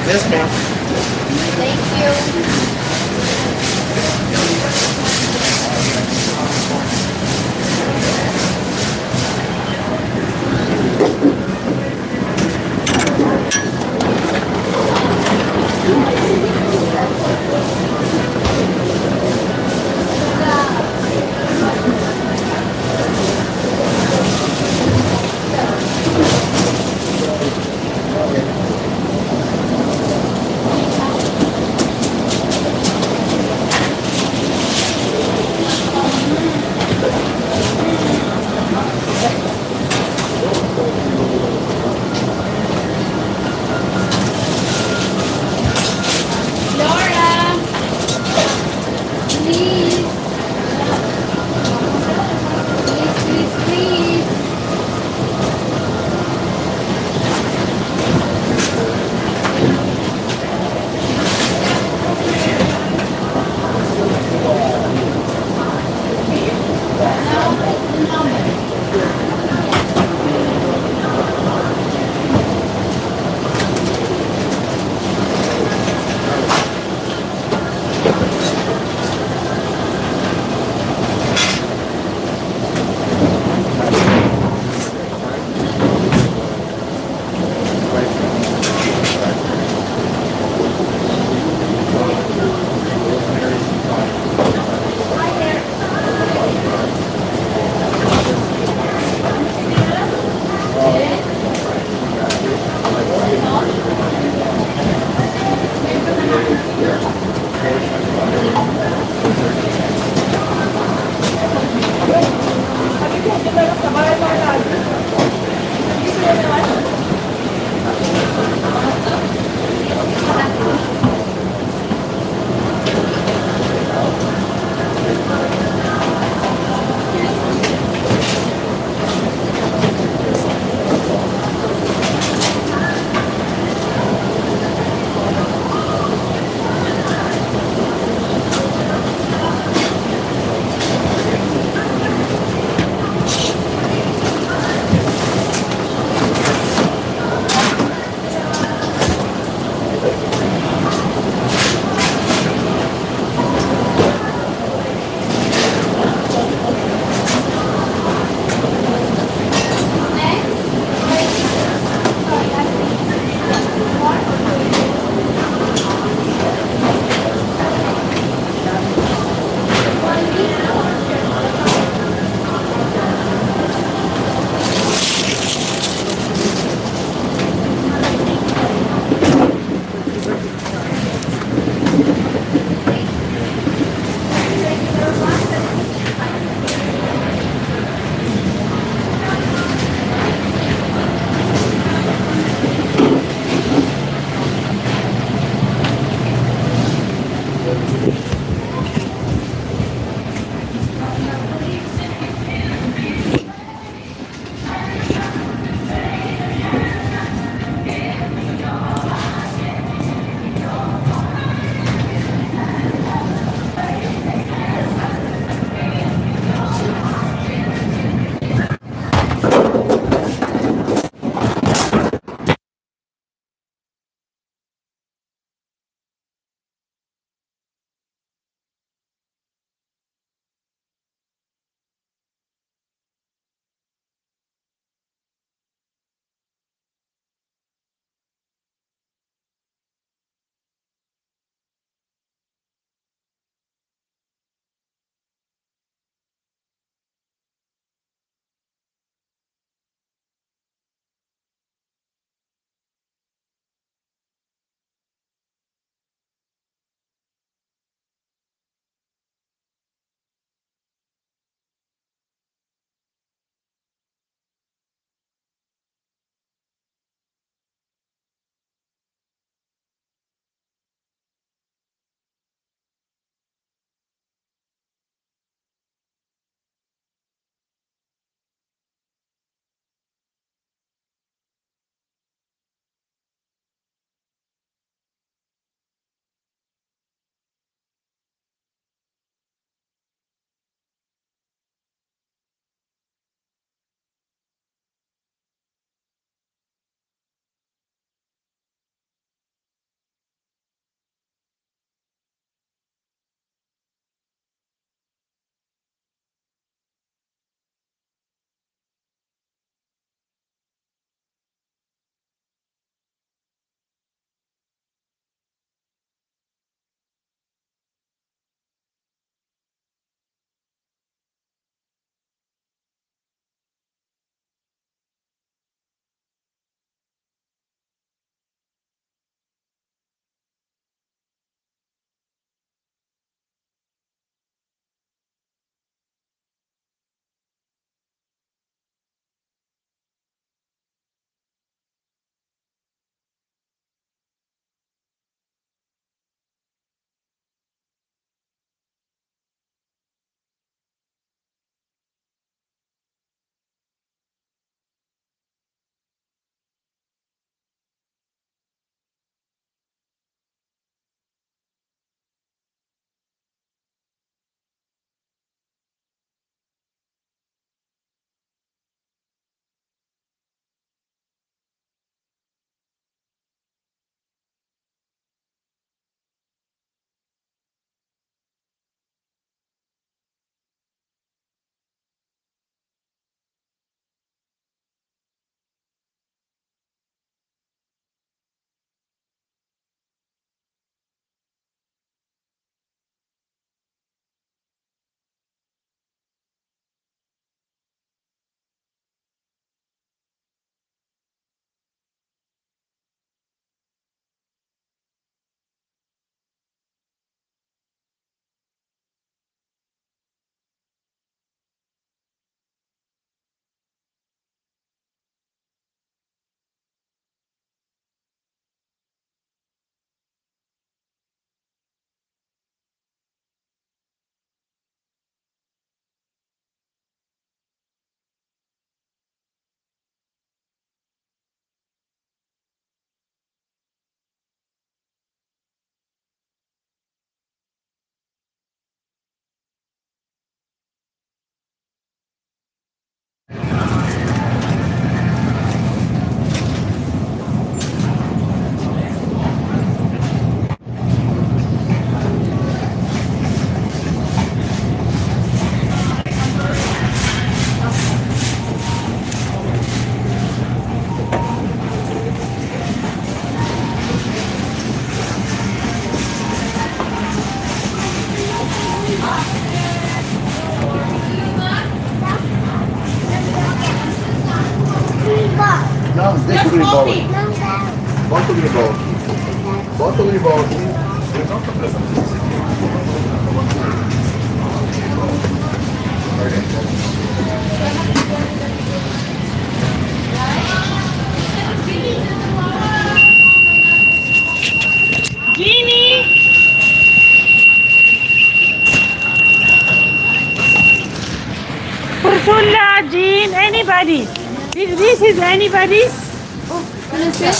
Yes, ma'am. Thank you. No, this will be bowling. Both will be bowling. Both will be bowling. Jeannie! Ursula, Jean, anybody. If this is anybody's What is this?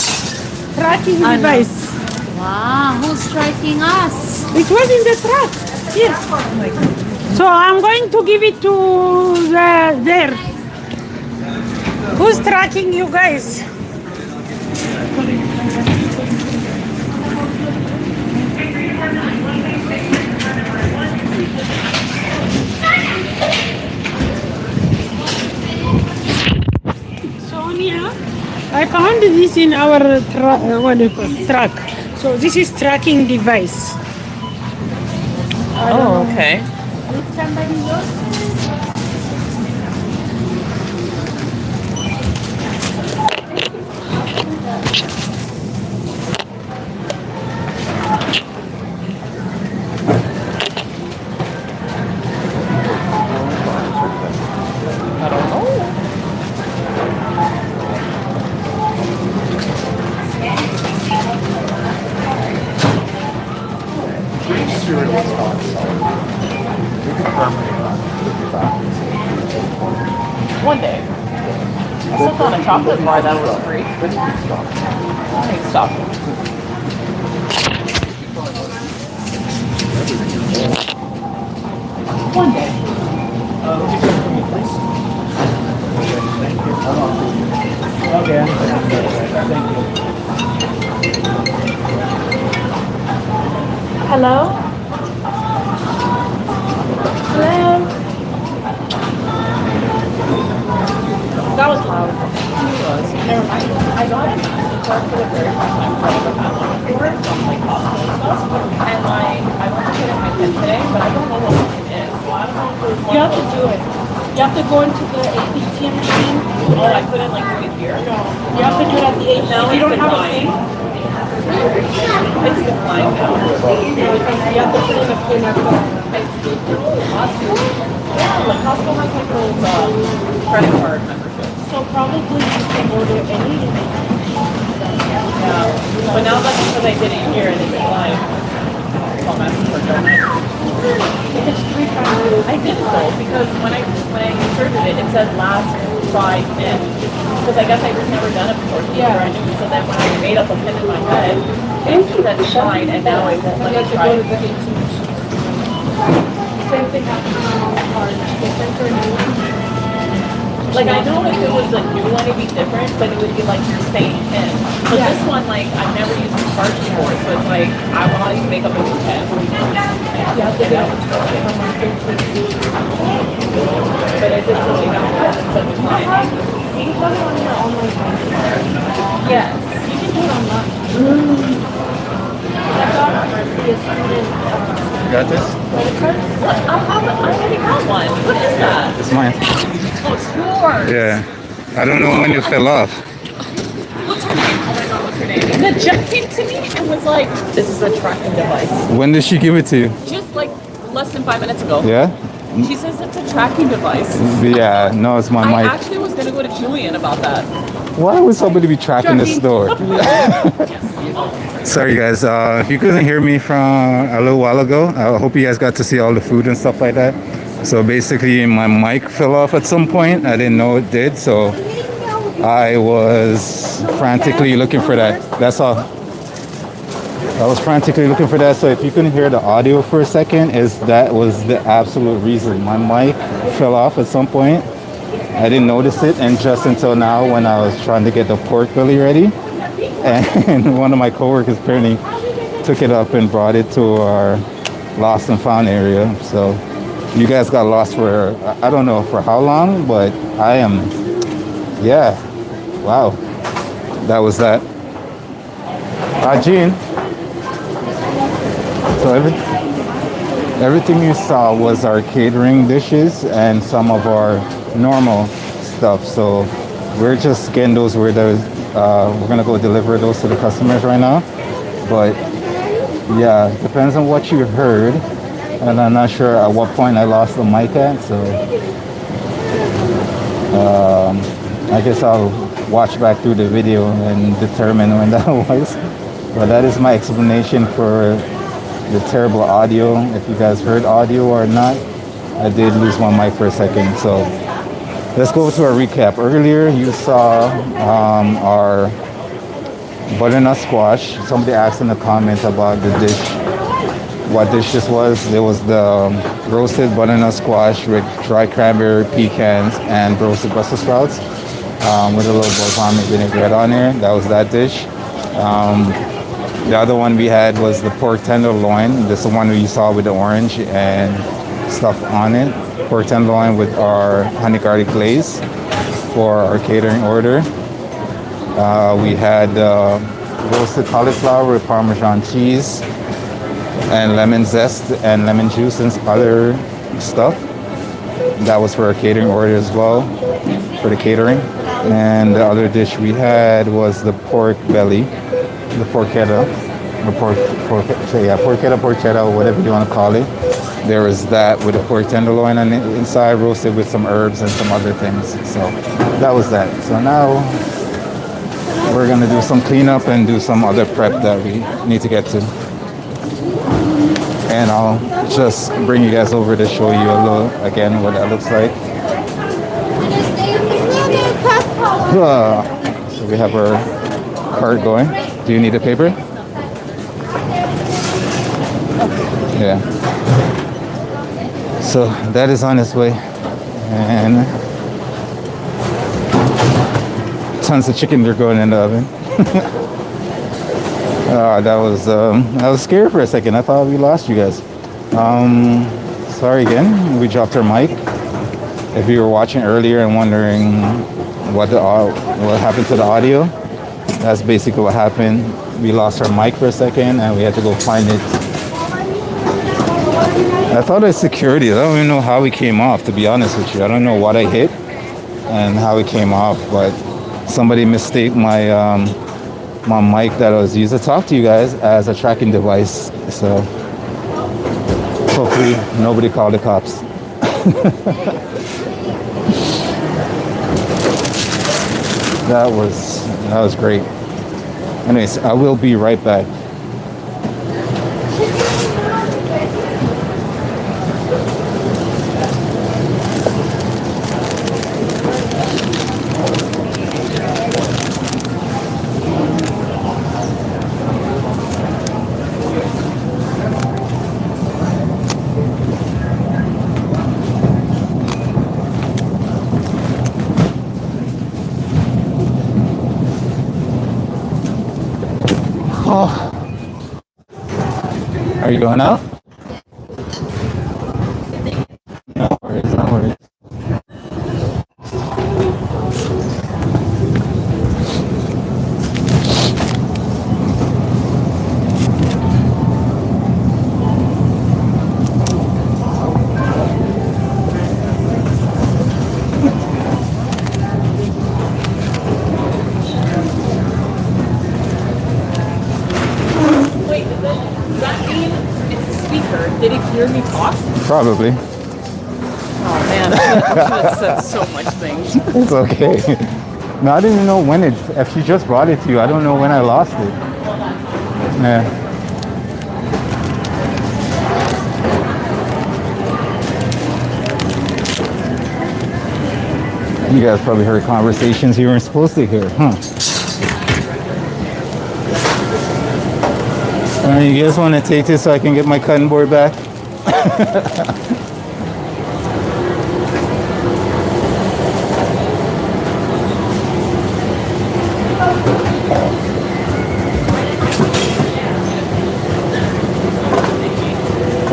tracking I know. device. Wow, who's striking us? It was in the truck. Here. So I'm going to give it to there. Who's tracking you guys? Sonia, I found this in our what do you call it? Truck. So this is tracking device. Oh, okay. Did somebody use? I don't know. Cereal is not solid. We can permanently One day. I still found a chocolate bar that was free. I need stop. One day. Hello? Hello? That was loud. He was. Never mind. I got it for the very first time. I've never had one before from like Costco and stuff. And like, I went to put in my pin today, but I don't know what the pin is. So I don't know if there's one. You have to do it. You have to go into the ATM machine. Oh, I couldn't like do it here. You have to do it at the ATM. Now If you it's don't have a declined. thing, It's declined now. you have to put in a pin at the. Yeah, like Costco has like those credit card memberships. So probably you can order any. Yeah. But now that's because I did it here and it's declined. So I'm asking for donate. It's 3 times. I did though because when I inserted it, it said last tried in. Because I guess I just never done it before. So Yeah. I knew. So then when I made up a pin in my head, it said declined and now it won't You let have me to try go to it. the ATM machine. Same thing happens on our card. They sent her a new one. Like I know if it was a new one, it'd be different, but it would be like your same pin. So Yeah. this one, like I've never used the card before, so it's like I want to make up a new pin. You have to get it from our But is it really not because it's such a time? You can put it on your online banking. Yes. You can do it online. I got the student You got this? credit card. What? I already got one. What is that? It's mine. Oh, it's yours. Yeah. I don't know when it fell off. What's her name? Oh my god, what's her name? And then Jeff came to me and was like, "This is a tracking device." When did she give it to you? Just like less than 5 minutes ago. Yeah? She says it's a tracking device. Yeah, no, it's my I mic. actually was gonna go to Julian about that. Why would somebody be tracking the store? Sorry guys, if you couldn't hear me from a little while ago, I hope you guys got to see all the food and stuff like that. So basically my mic fell off at some point. I didn't know it did, so I was frantically looking for that. That's all. I was frantically looking for that. So if you couldn't hear the audio for a second, that was the absolute reason. My mic fell off at some point. I didn't notice it, and just until now when I was trying to get the pork belly ready, and one of my coworkers apparently took it up and brought it to our lost and found area. So you guys got lost for, I don't know for how long, but I am, yeah, wow, that was that. Jean, so everything you saw was our catering dishes and some of our normal stuff. So we're just getting those where those. We're gonna go deliver those to the customers right now. But yeah, depends on what you heard, and I'm not sure at what point I lost the mic at. So I guess I'll watch back through the video and determine when that was. But that is my explanation for the terrible audio. If you guys heard audio or not, I did lose my mic for a second. So let's go to our recap. Earlier you saw our butternut squash. Somebody asked in the comments about the dish, what dish this was. There was the roasted butternut squash with dry cranberry, pecans, and roasted Brussels sprouts with a little balsamic vinaigrette on there. That was that dish. The other one we had was the pork tenderloin. This is the one you saw with the orange and stuff on it. Pork tenderloin with our honey garlic glaze for our catering order. We had roasted cauliflower with Parmesan cheese and lemon zest and lemon juice and other stuff. That was for our catering order as well, for the catering. And the other dish we had was the pork belly, the porchetta, porchetta, porchetta, whatever you want to call it. There was that with a pork tenderloin on the inside, roasted with some herbs and some other things. So that was that. So now we're gonna do some cleanup and do some other prep that we need to get to. And I'll just bring you guys over to show you a little, again, what that looks like. So we have our cart going. Do you need a paper? Yeah. So that is on its way. And tons of chicken are going in the oven. That was scary for a second. I thought we lost you guys. Sorry again. We dropped our mic. If you were watching earlier and wondering what happened to the audio, that's basically what happened. We lost our mic for a second and we had to go find it. I thought it was security. I don't even know how it came off, to be honest with you. I don't know what I hit and how it came off, but somebody mistaked my my mic that I was using to talk to you guys as a tracking device. So hopefully nobody called the cops. That was great. Anyways, I will be right back. Oh. Are you going out? No worries, no worries. Did he hear me talk? Probably. Oh man, I should have said so much things. It's okay. No, I didn't even know when if she just brought it to you. I don't know when I lost it. Yeah. You guys probably heard conversations you weren't supposed to hear, huh? You guys want to take this so I can get my cutting board back?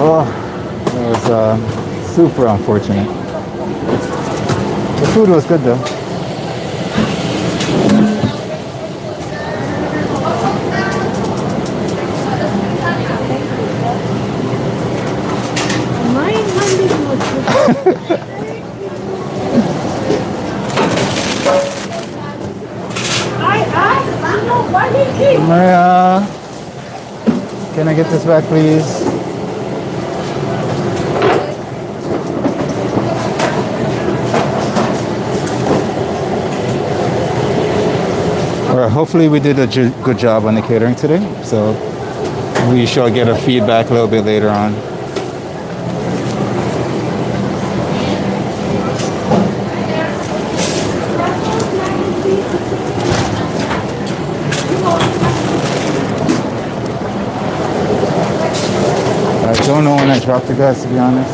Oh, that was super unfortunate. The food was good though. Maria, can I get this back, please? Well, hopefully we did a good job on the catering today, so we shall get a feedback a little bit later on. I don't know when I dropped the guys, to be honest.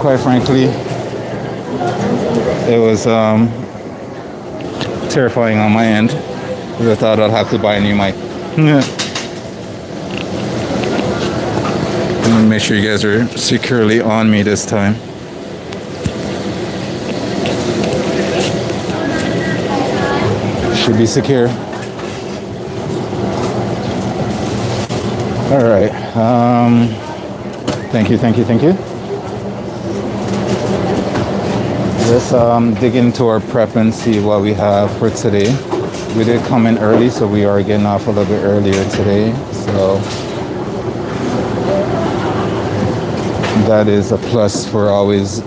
Quite frankly, it was terrifying on my end because I thought I'd have to buy a new mic. Let me make sure you guys are securely on me this time. Should be secure. All right. Thank you. Let's dig into our prep and see what we have for today. We did come in early, so we are getting off a little bit earlier today. So that is a plus for always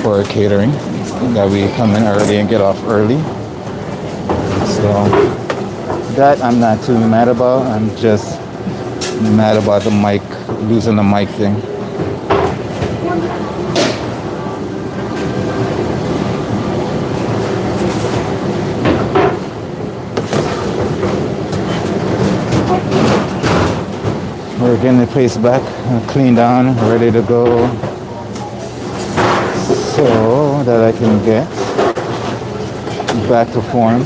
for our catering, that we come in early and get off early. So that I'm not too mad about. I'm just mad about the mic, losing the mic thing. We're getting the place back cleaned down, ready to go, so that I can get back to form.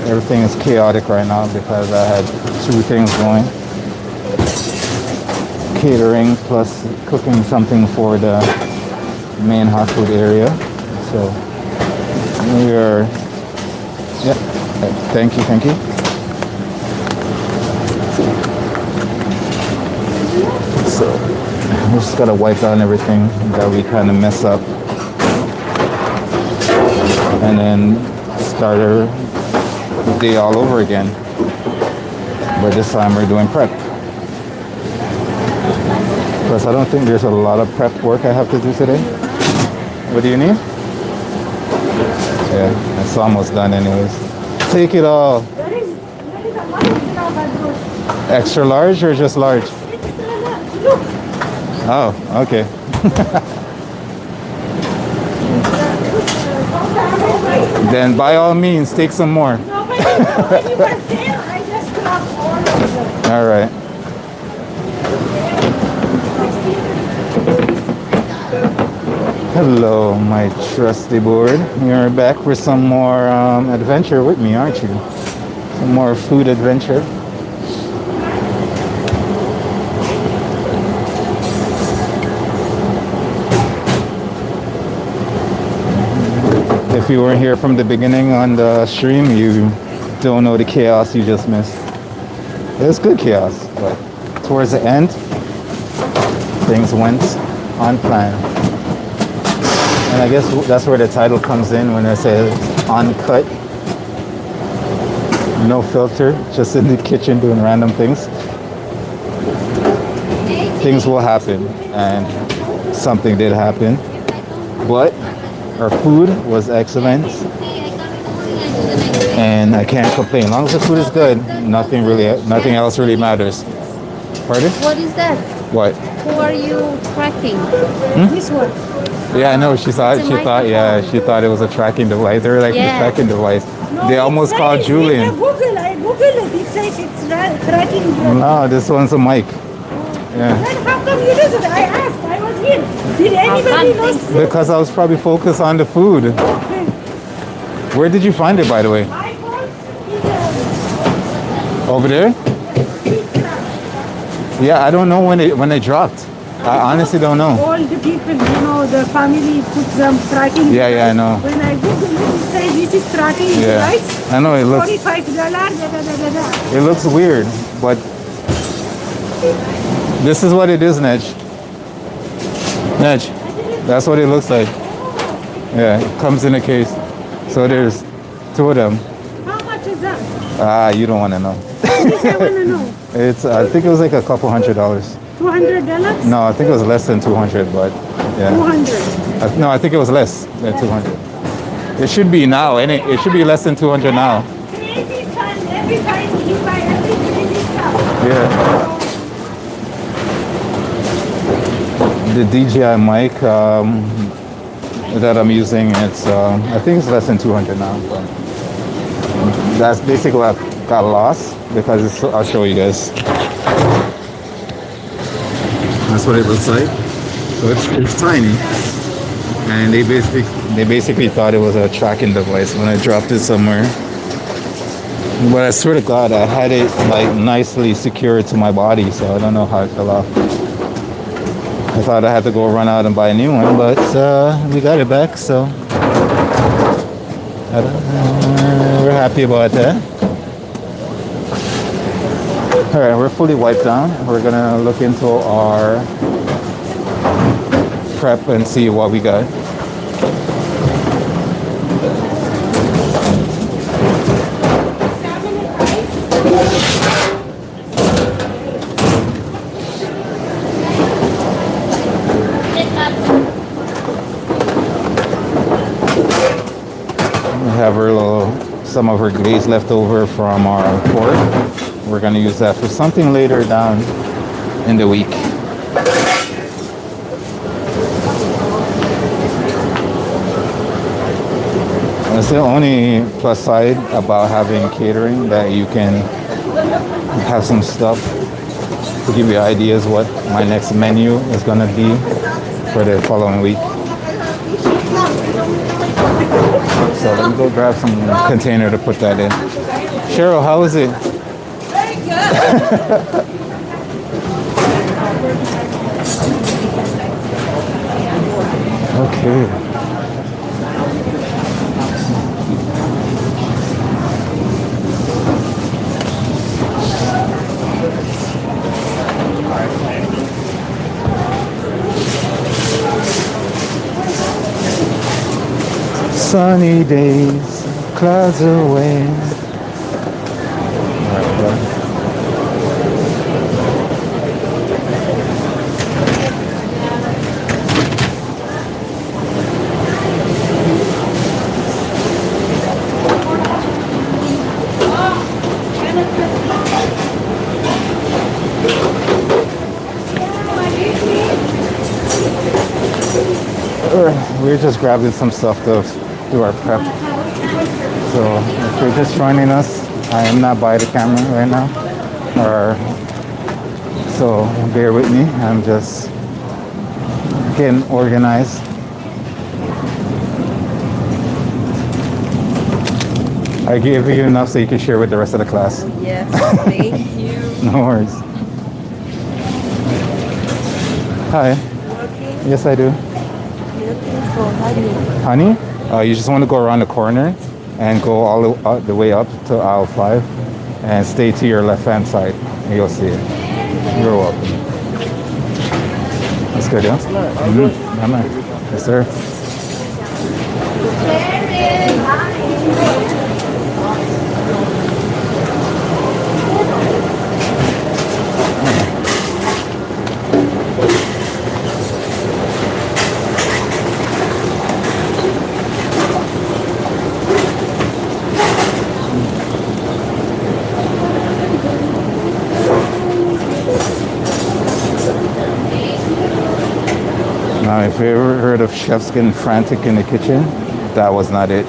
Everything is chaotic right now because I had two things going. Catering plus cooking something for the main hot food area. So we are, yeah, thank you. So we just gotta wipe down everything that we kind of mess up, and then start our day all over again. But this time we're doing prep. Plus, I don't think there's a lot of prep work I have to do today. What do you need? Yeah, it's almost done anyways. Take it all. Extra large or just large? Oh, okay. Then by all means, take some more. All right. Hello, my trusty board. You're back for some more adventure with me, aren't you? Some more food adventure. If you weren't here from the beginning on the stream, you don't know the chaos you just missed. It was good chaos, but towards the end, things went on plan. And I guess that's where the title comes in when I say uncut. No filter, just in the kitchen doing random things. Things will happen, and something did happen. But our food was excellent, and I can't complain. As long as the food is good, nothing else really matters. Pardon? What is that? What? Who are you tracking? This one. Yeah, I know. She thought it was a tracking device. They were like, Yeah. a tracking device. No, They it almost says called in Julian. Google, I Googled it. It says it's tracking. No, this one's a mic. Yeah. Then how come you did it? I asked. I was here. Did anybody know? Because I was probably focused on the food. Where did you find it, by the way? I was Over there? Yeah, I don't know when they dropped. I honestly don't know. all the people, the family put them tracking. Yeah, I know. When I Google it, it says this is tracking Yeah. device. I know it looks $45. it looks weird, but this is what it is, Nedge. Nedge, that's what it looks like. Yeah, it comes in a case. So there's two of them. How much is Ah, you don't want to know. Yes, I want to know. It's I think it was like a couple $100. $200? No, I think it was less than 200, but yeah. 200. No, I think it was less than 200. It should be now, and it should be less than 200 now. Crazy son, every time he buy everything stuff. Yeah. The DJI mic that I'm using, it's I think it's less than 200 now. But that's basically what got lost because I'll show you guys. That's what it looks like. So it's tiny, and they basically thought it was a tracking device when I dropped it somewhere. But I swear to God, I had it like nicely secured to my body, so I don't know how it fell off. I thought I had to go run out and buy a new one, but we got it back, so we're happy about that. All right, we're fully wiped down. We're gonna look into our prep and see what we got. We have some of her glaze left over from our pork. We're gonna use that for something later down in the week. That's the only plus side about having catering, that you can have some stuff to give you ideas what my next menu is gonna be for the following week. So let me go grab some container to put that in. Cheryl, how is it? Very good. Okay. Sunny days, clouds away. We're just grabbing some stuff to do our prep. So if you're just joining us, I am not by the camera right now. So bear with me. I'm just getting organized. I gave you enough so you can share with the rest of the class. Yes, thank you. No worries. Hi. Looking, Yes, I do. looking for honey. Honey? You just want to go around the corner and go all the way up to aisle 5 and stay to your left-hand side and you'll see it. You're welcome. That's good, yeah? Mm-hmm. Bye-bye. Yes, sir. Now, if you ever heard of chefs getting frantic in the kitchen, that was not it.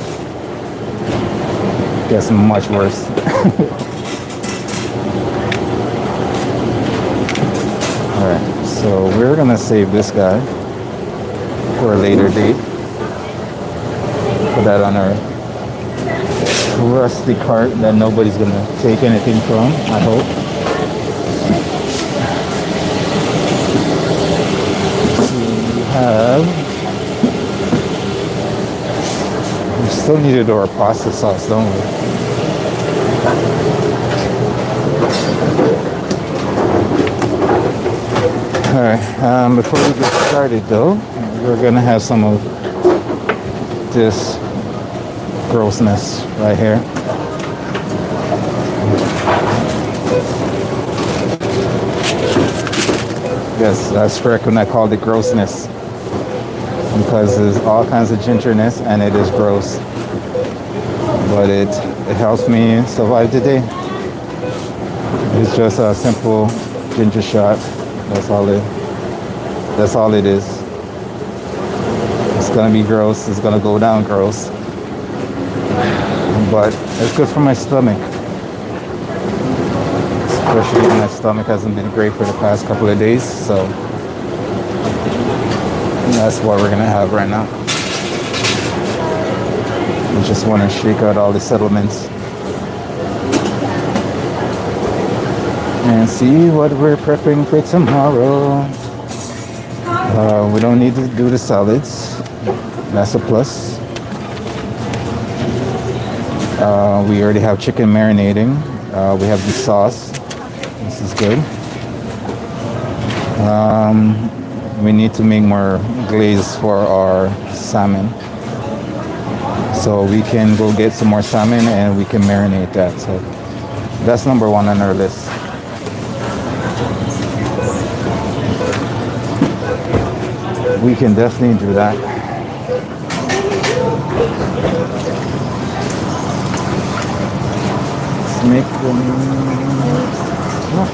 Gets much worse. Alright, so we're gonna save this guy for a later date. Put that on our rusty cart that nobody's gonna take anything from, I hope. We still need to do our pasta sauce, don't we? Alright, before we get started though, we're gonna have some of this grossness right here. Yes, that's correct when I called it grossness. Because there's all kinds of gingerness and it is gross. But it helps me survive the day. It's just a simple ginger shot. That's all it is. It's gonna be gross, it's gonna go down gross. But it's good for my stomach. Especially when my stomach hasn't been great for the past couple of days, so that's what we're gonna have right now. We just want to shake out all the settlements and see what we're prepping for tomorrow. We don't need to do the salads. That's a plus. We already have chicken marinating. We have the sauce. This is good. We need to make more glaze for our salmon. So we can go get some more salmon and we can marinate that. So that's number one on our list. We can definitely do that. Let's make them...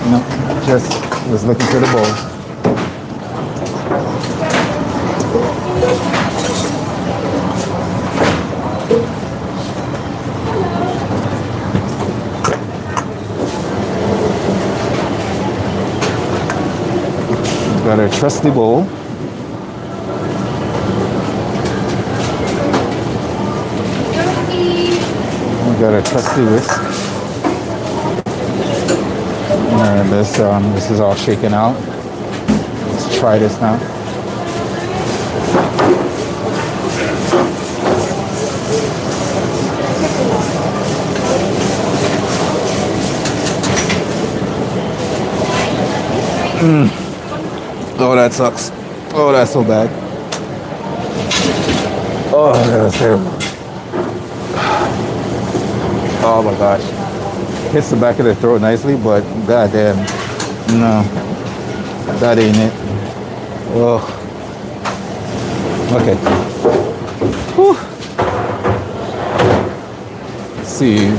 No, just was looking for the bowl. Got our trusty bowl. We got our trusty whisk. And this is all shaken out. Let's try this now. Oh, that sucks. Oh, that's so bad. Oh, that's terrible. Oh my gosh. Hits the back of the throat nicely, but goddamn, no. That ain't it. Oh. Okay. Whew. Let's see,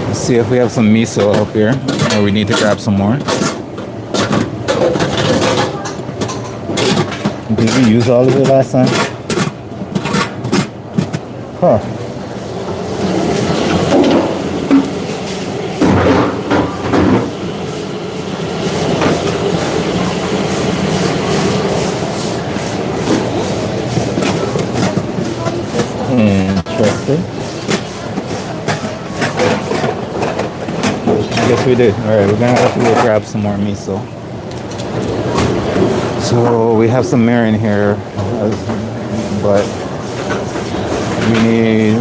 let's see if we have some miso up here, or we need to grab some more. Did we use all of it last time? Huh. Interesting. I guess we did. Alright, we're gonna have to go grab some more miso. So we have some mirin here, but we're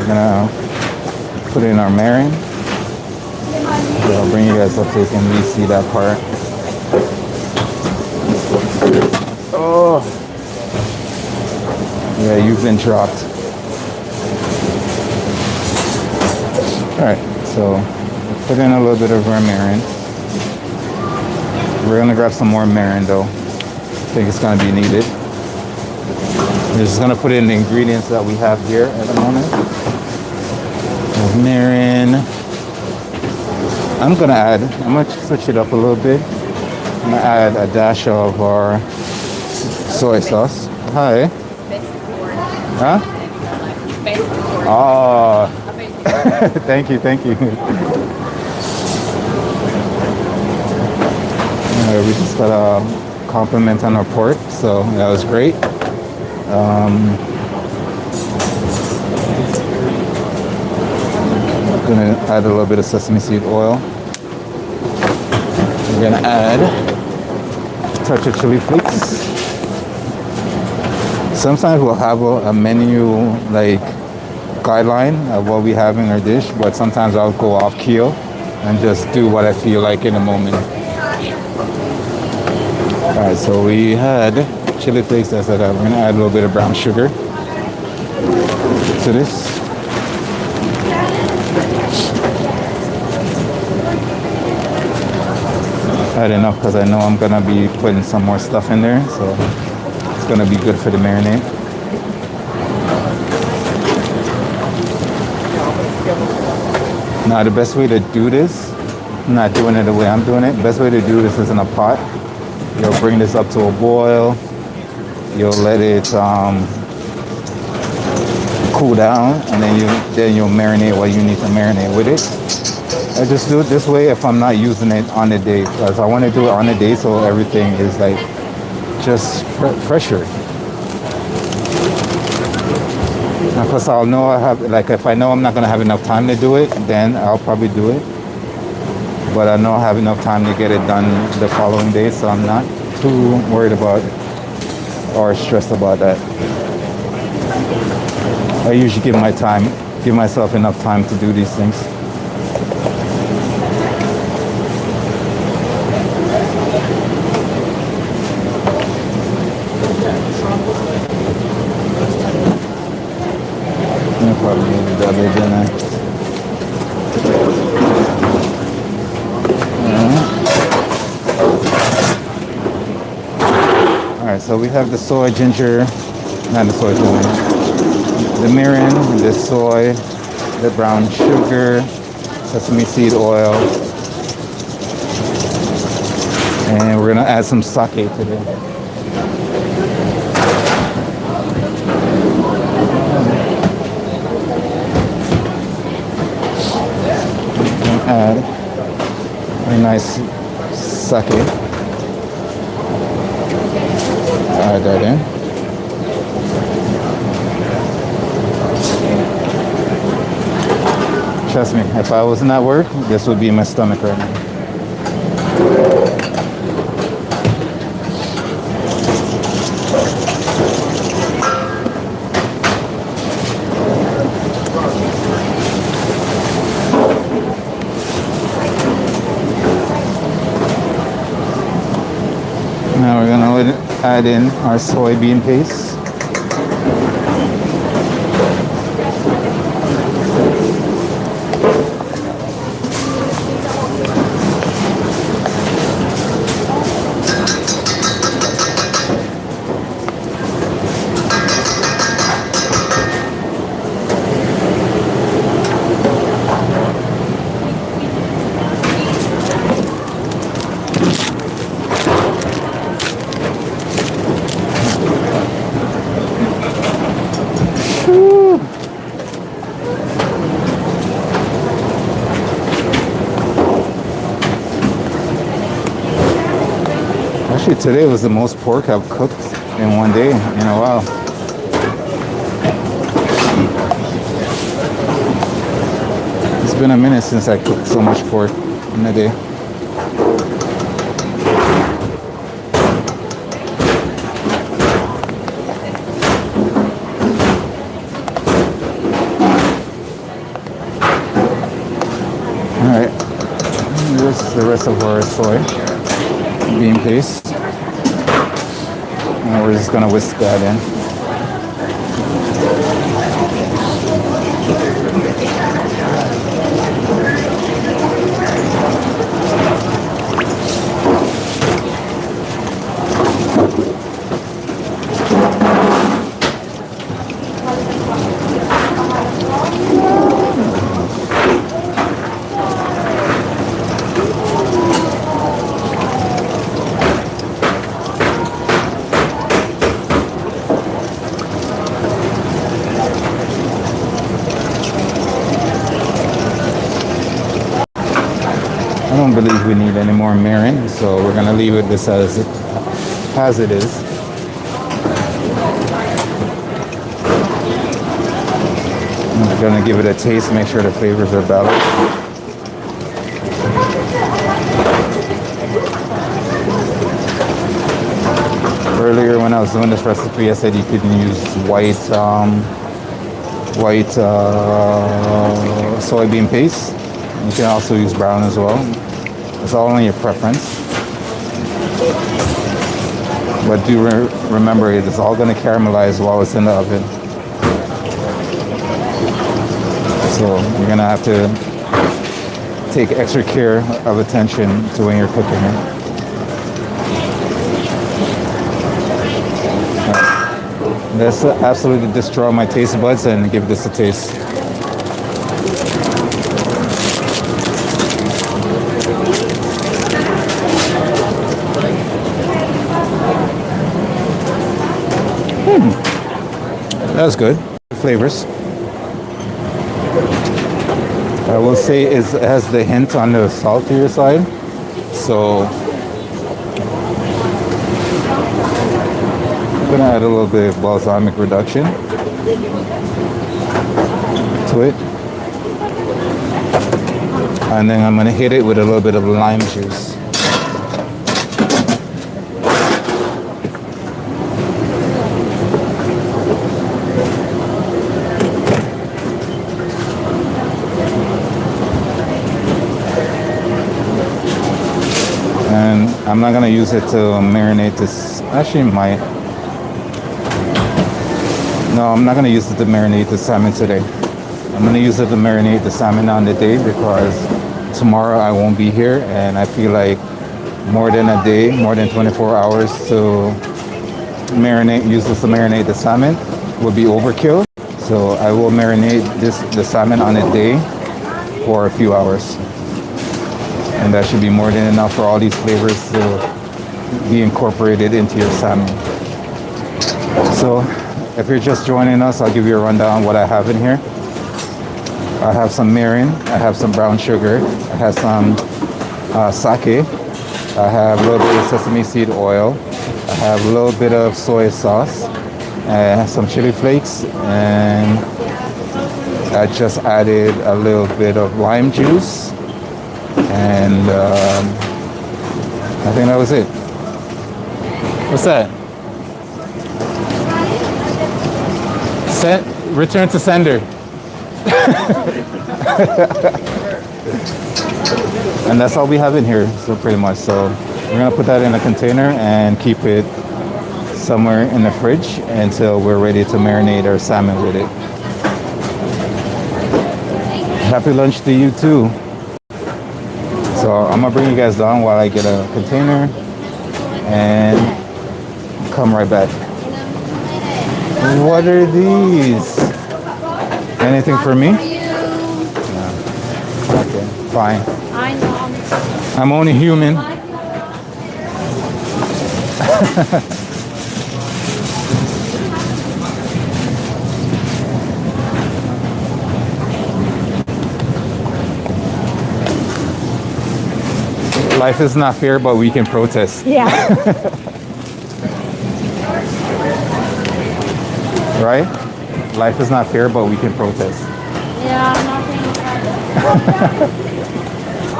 gonna put in our mirin. So I'll bring you guys up so you can really see that part. Oh, yeah, you've been dropped. All right, so put in a little bit of our mirin. We're gonna grab some more mirin though. I think it's going to be needed. We're just going to put in the ingredients that we have here at the moment. Mirin. I'm going to switch it up a little bit. I'm going to add a dash of our soy sauce. Hi. Huh? Oh. Thank you. We just got a compliment on our pork, so that was great. I'm gonna add a little bit of sesame seed oil. We're gonna add a touch of chili flakes. Sometimes we'll have a menu like guideline of what we have in our dish, but sometimes I'll go off keel and just do what I feel like in a moment. Alright, so we had chili flakes, that's that. We're gonna add a little bit of brown sugar to this. add enough because I know I'm gonna be putting some more stuff in there, so it's gonna be good for the marinade. Now the best way to do this, I'm not doing it the way I'm doing it. Best way to do this is in a pot. You'll bring this up to a boil. You'll let it cool down, and then you'll marinate what you need to marinate with it. I just do it this way if I'm not using it on the day, because I want to do it on the day so everything is like just fresher. And plus I'll know I have, like if I know I'm not gonna have enough time to do it, then I'll probably do it. But I know I have enough time to get it done the following day, so I'm not too worried about or stressed about that. I usually give myself enough time to do these things. I'll probably move that bit in there. Alright, so we have the soy, ginger, not the soy, the mirin, the soy, the brown sugar, sesame seed oil, and we're gonna add some sake today. Add a nice sake. Add that in. Trust me, if I wasn't at work, this would be in my stomach right now. Now we're gonna add in our soybean paste. Actually, today was the most pork I've cooked in one day in a while. It's been a minute since I cooked so much pork in a day. Alright, here's the rest of our soy bean paste. And we're just gonna whisk that in. I don't believe we need any more mirin, so we're gonna leave it this as it is. I'm gonna give it a taste, make sure the flavors are balanced. Earlier when I was doing this recipe, I said you could use white soybean paste. You can also use brown as well. It's all on your preference. But do remember, it is all going to caramelize while it's in the oven. So you're going to have to take extra care of attention to when you're cooking it. Let's absolutely destroy my taste buds and give this a taste. That's good. Flavors. I will say it has the hint on the saltier side. So I'm gonna add a little bit of balsamic reduction to it. And then I'm gonna hit it with a little bit of lime juice. And I'm not gonna use it to marinate this. Actually, might. No, I'm not gonna use it to marinate the salmon today. I'm gonna use it to marinate the salmon on the day because tomorrow I won't be here, and I feel like more than a day, more than 24 hours to use this to marinate the salmon would be overkill. So I will marinate the salmon on a day for a few hours. And that should be more than enough for all these flavors to be incorporated into your salmon. So if you're just joining us, I'll give you a rundown on what I have in here. I have some mirin, I have some brown sugar, I have some sake, I have a little bit of sesame seed oil, I have a little bit of soy sauce, and some chili flakes, and I just added a little bit of lime juice. And I think that was it. What's that? Return to sender. And that's all we have in here, so pretty much. So we're gonna put that in a container and keep it somewhere in the fridge until we're ready to marinate our salmon with it. Happy lunch to you too. So I'm gonna bring you guys down while I get a container and come right back. What are these? Anything for me? No. Okay, fine. I know. I'm only human. Life is not fair, but we can protest. Yeah. Right? Life is not fair, but we can protest. Yeah, nothing.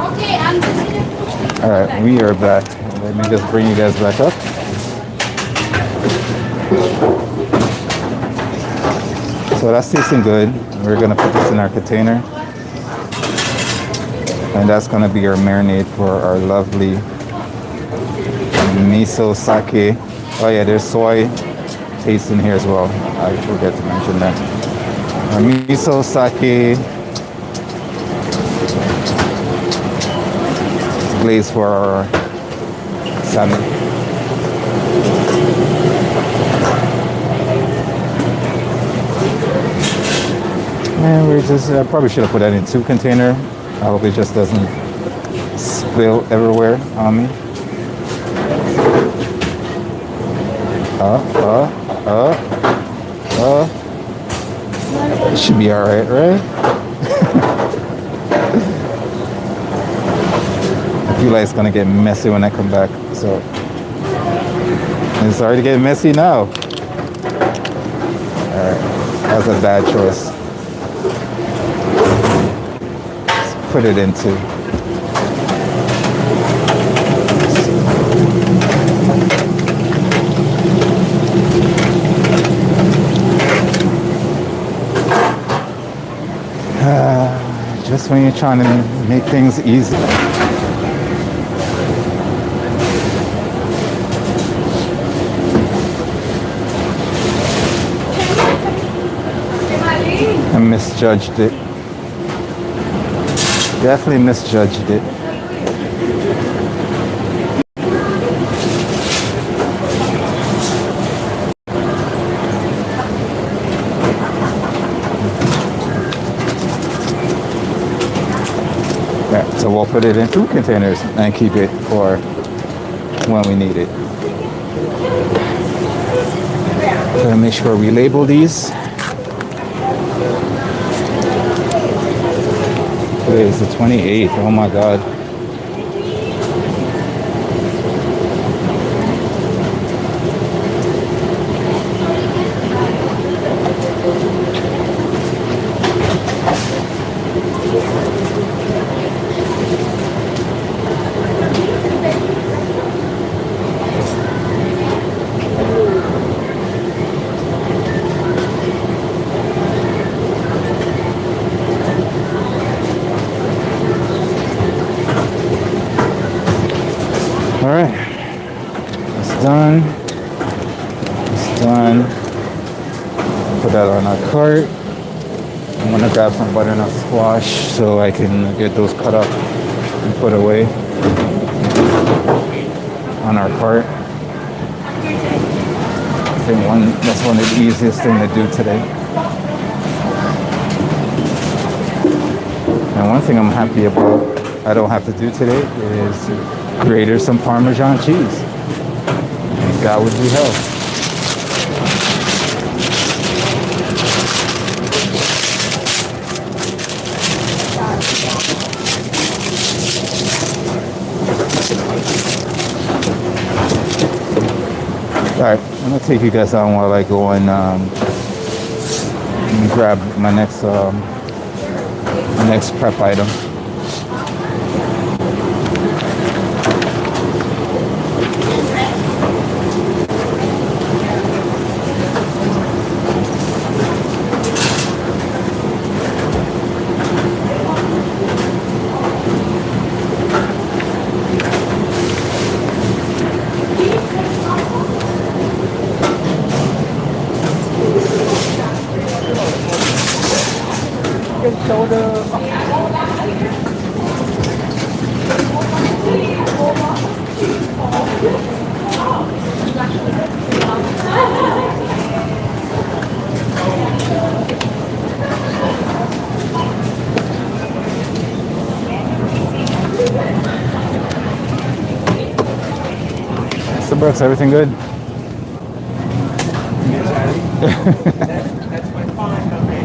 Okay, I'm just All right, we are back. Let me just bring you guys back up. So that's tasting good. We're gonna put this in our container. And that's gonna be our marinade for our lovely miso sake. Oh yeah, there's soy taste in here as well. I forget to mention that. Our miso sake glaze for our salmon. And we're just, I probably should have put that in 2 container. I hope it just doesn't spill everywhere on me. It should be alright, right? I feel like it's gonna get messy when I come back, so it's already getting messy now. Alright, that's a bad choice. Let's put it into. Just when you're trying to make things easy. I misjudged it. Definitely misjudged it. So we'll put it in food containers and keep it for when we need it. Gotta make sure we label these. Today is the 28th. Oh my God. All right, it's done. It's done. Put that on our cart. I'm gonna grab some butternut squash so I can get those cut up and put away on our cart. I think that's one of the easiest things to do today. And one thing I'm happy about I don't have to do today is grate some Parmesan cheese. That would be hell. Alright, I'm gonna take you guys on while I go and grab my next prep item. Mr. Brooks, everything good? That's my fine, okay.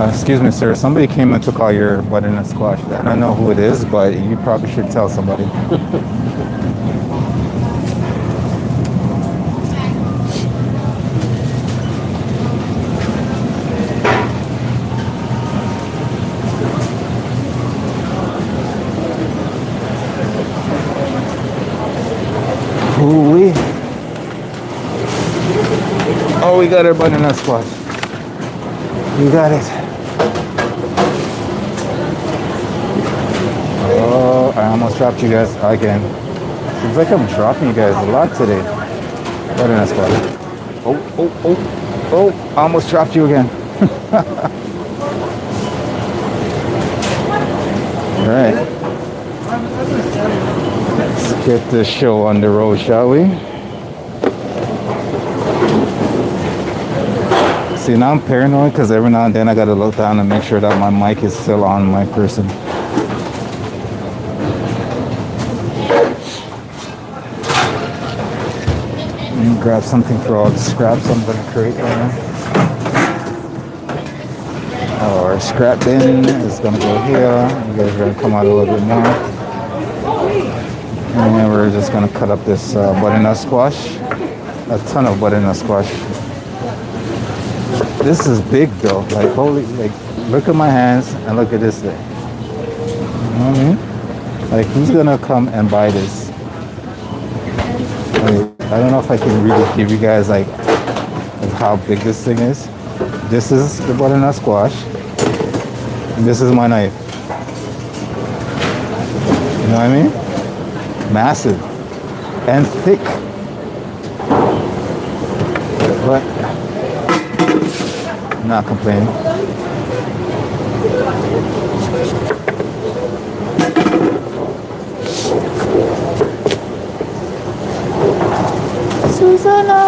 Excuse me, sir. Somebody came and took all your butternut squash. I don't know who it is, but you probably should tell somebody. Ooh-wee. Oh, we got our butternut squash. You got it. Oh, I almost dropped you guys again. Seems like I'm dropping you guys a lot today. Butternut squash. Oh, I almost dropped you again. All right. Let's get this show on the road, shall we? See, now I'm paranoid because every now and then I gotta look down and make sure that my mic is still on my person. And grab something for all the scraps I'm gonna create right now. Our scrap bin is gonna go here. You guys are gonna come out a little bit more. And then we're just gonna cut up this butternut squash. A ton of butternut squash. This is big though, like holy, like look at my hands and look at this thing. You know what I mean? Like who's gonna come and buy this? Like, I don't know if I can really give you guys like how big this thing is. This is the butternut squash. And this is my knife. You know what I mean? Massive and thick. But I'm not complaining. Susanna!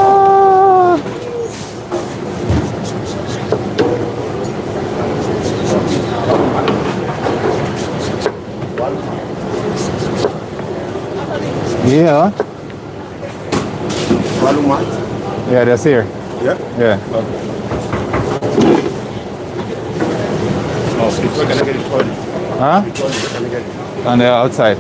Yeah. Yeah, that's here. Yeah? Yeah. Oh, it's gonna get it toilet. Huh? Gonna get it. On the outside.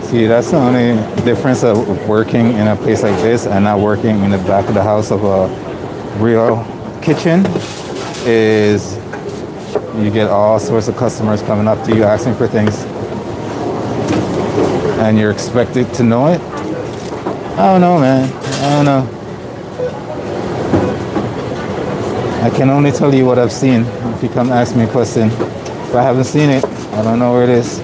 See, that's the only difference of working in a place like this and not working in the back of the house of a real kitchen is you get all sorts of customers coming up to you asking for things and you're expected to know it. I don't know, man. I don't know. I can only tell you what I've seen. If you come ask me a question, if I haven't seen it, I don't know where it is.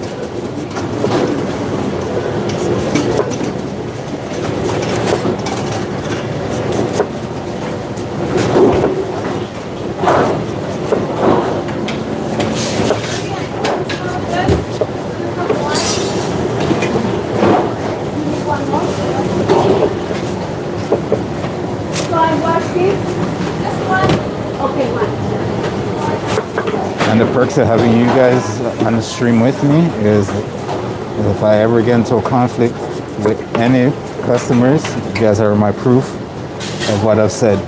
And the perks of having you guys on the stream with me is if I ever get into a conflict with any customers, you guys are my proof of what I've said.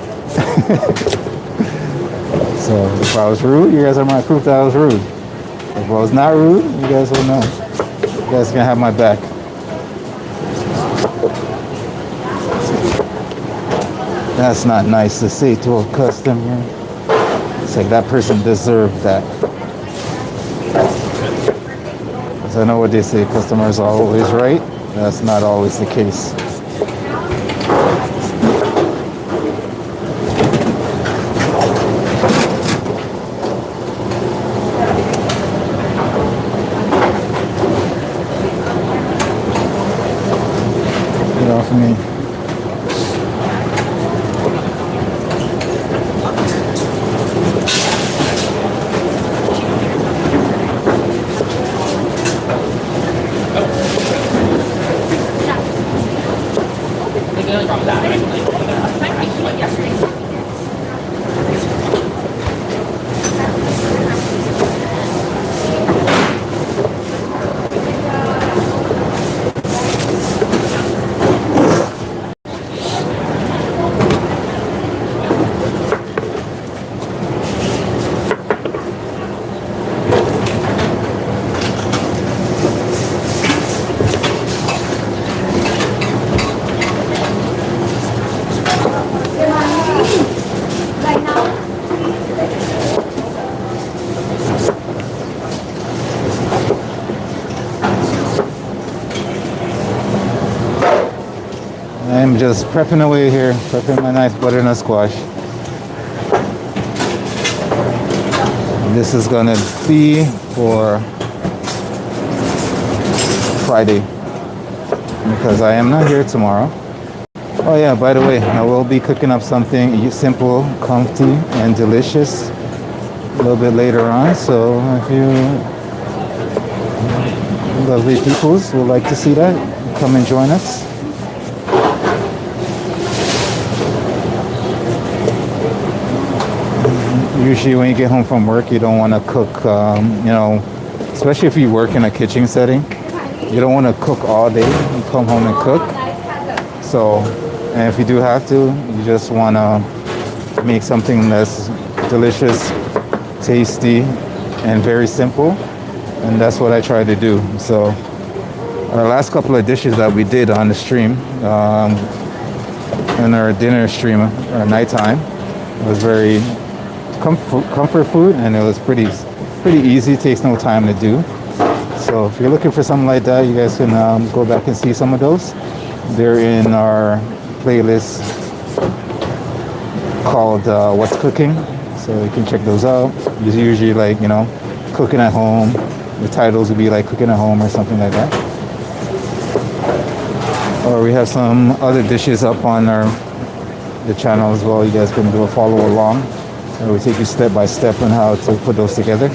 So if I was rude, you guys are my proof that I was rude. If I was not rude, you guys will know. You guys can have my back. That's not nice to say to a customer. It's like that person deserved that. Because I know what they say, customers are always right. That's not always the case. Get off me. I'm just prepping away here, prepping my nice butternut squash. This is gonna be for Friday because I am not here tomorrow. Oh yeah, by the way, I will be cooking up something simple, comfy, and delicious a little bit later on. So if you lovely peoples would like to see that, come and join us. Usually when you get home from work, you don't want to cook, you know, especially if you work in a kitchen setting. You don't want to cook all day and come home and cook. So, and if you do have to, you just want to make something that's delicious, tasty, and very simple. And that's what I try to do. So, our last couple of dishes that we did on the stream, in our dinner stream, our nighttime, was very comfort food, and it was pretty easy. Takes no time to do. So if you're looking for something like that, you guys can go back and see some of those. They're in our playlist called What's Cooking, so you can check those out. It's usually like, you know, cooking at home, The titles would be like cooking at home or something like that. Or we have some other dishes up on the channel as well. You guys can do a follow along. And we take you step by step on how to put those together.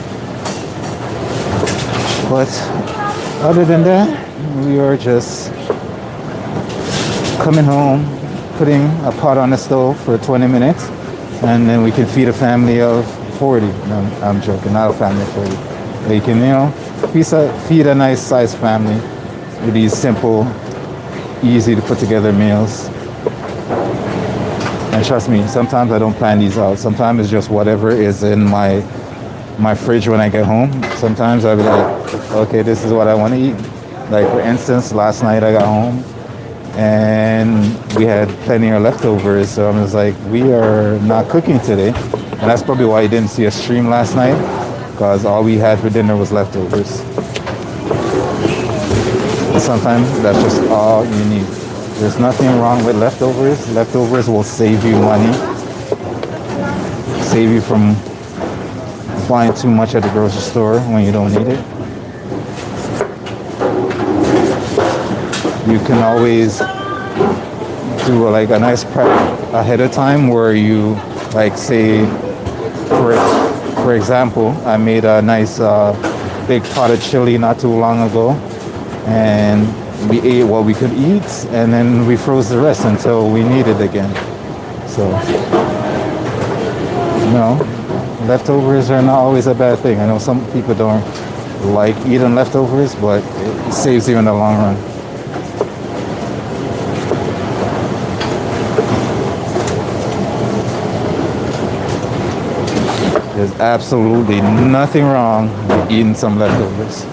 But other than that, we are just coming home, putting a pot on the stove for 20 minutes, and then we can feed a family of 40. No, I'm joking, not a family of 40. But you can, feed a nice sized family with these simple, easy to put together meals. And trust me, sometimes I don't plan these out. Sometimes it's just whatever is in my fridge when I get home. Sometimes I'll be like, okay, this is what I want to eat. Like for instance, last night I got home and we had plenty of leftovers. So I was like, we are not cooking today. And that's probably why you didn't see a stream last night, because all we had for dinner was leftovers. Sometimes that's just all you need. There's nothing wrong with leftovers. Leftovers will save you money, save you from buying too much at the grocery store when you don't need it. You can always do like a nice prep ahead of time where you like say, for example, I made a nice big pot of chili not too long ago, and we ate what we could eat, and then we froze the rest until we need it again. So, leftovers are not always a bad thing. I know some people don't like eating leftovers, but it saves you in the long run. There's absolutely nothing wrong with eating some leftovers.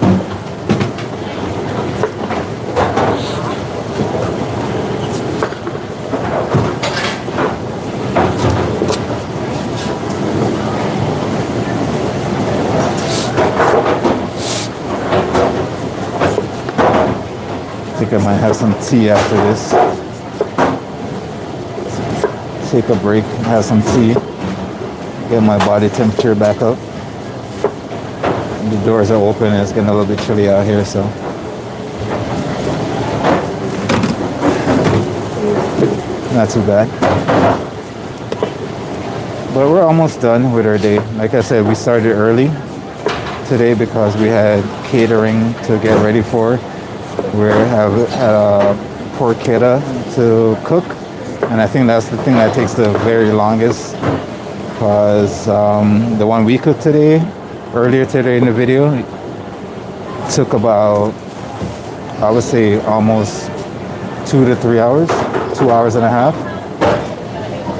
I think I might have some tea after this. Take a break, have some tea, get my body temperature back up. The doors are open and it's getting a little bit chilly out here, so. Not too bad. But we're almost done with our day. Like I said, we started early today because we had catering to get ready for. We have a porchetta to cook, and I think that's the thing that takes the very longest, because the one we cooked earlier today in the video, took about, I would say, almost 2 to 3 hours, 2 hours and a half.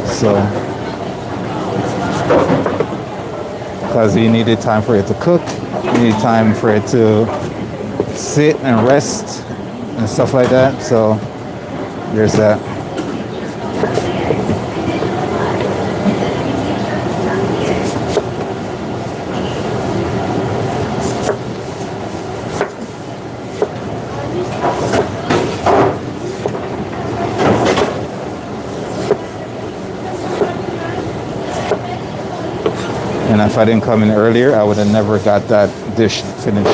So, because you needed time for it to cook, you need time for it to sit and rest and stuff like that. So there's that. And if I didn't come in earlier, I would have never got that dish finished.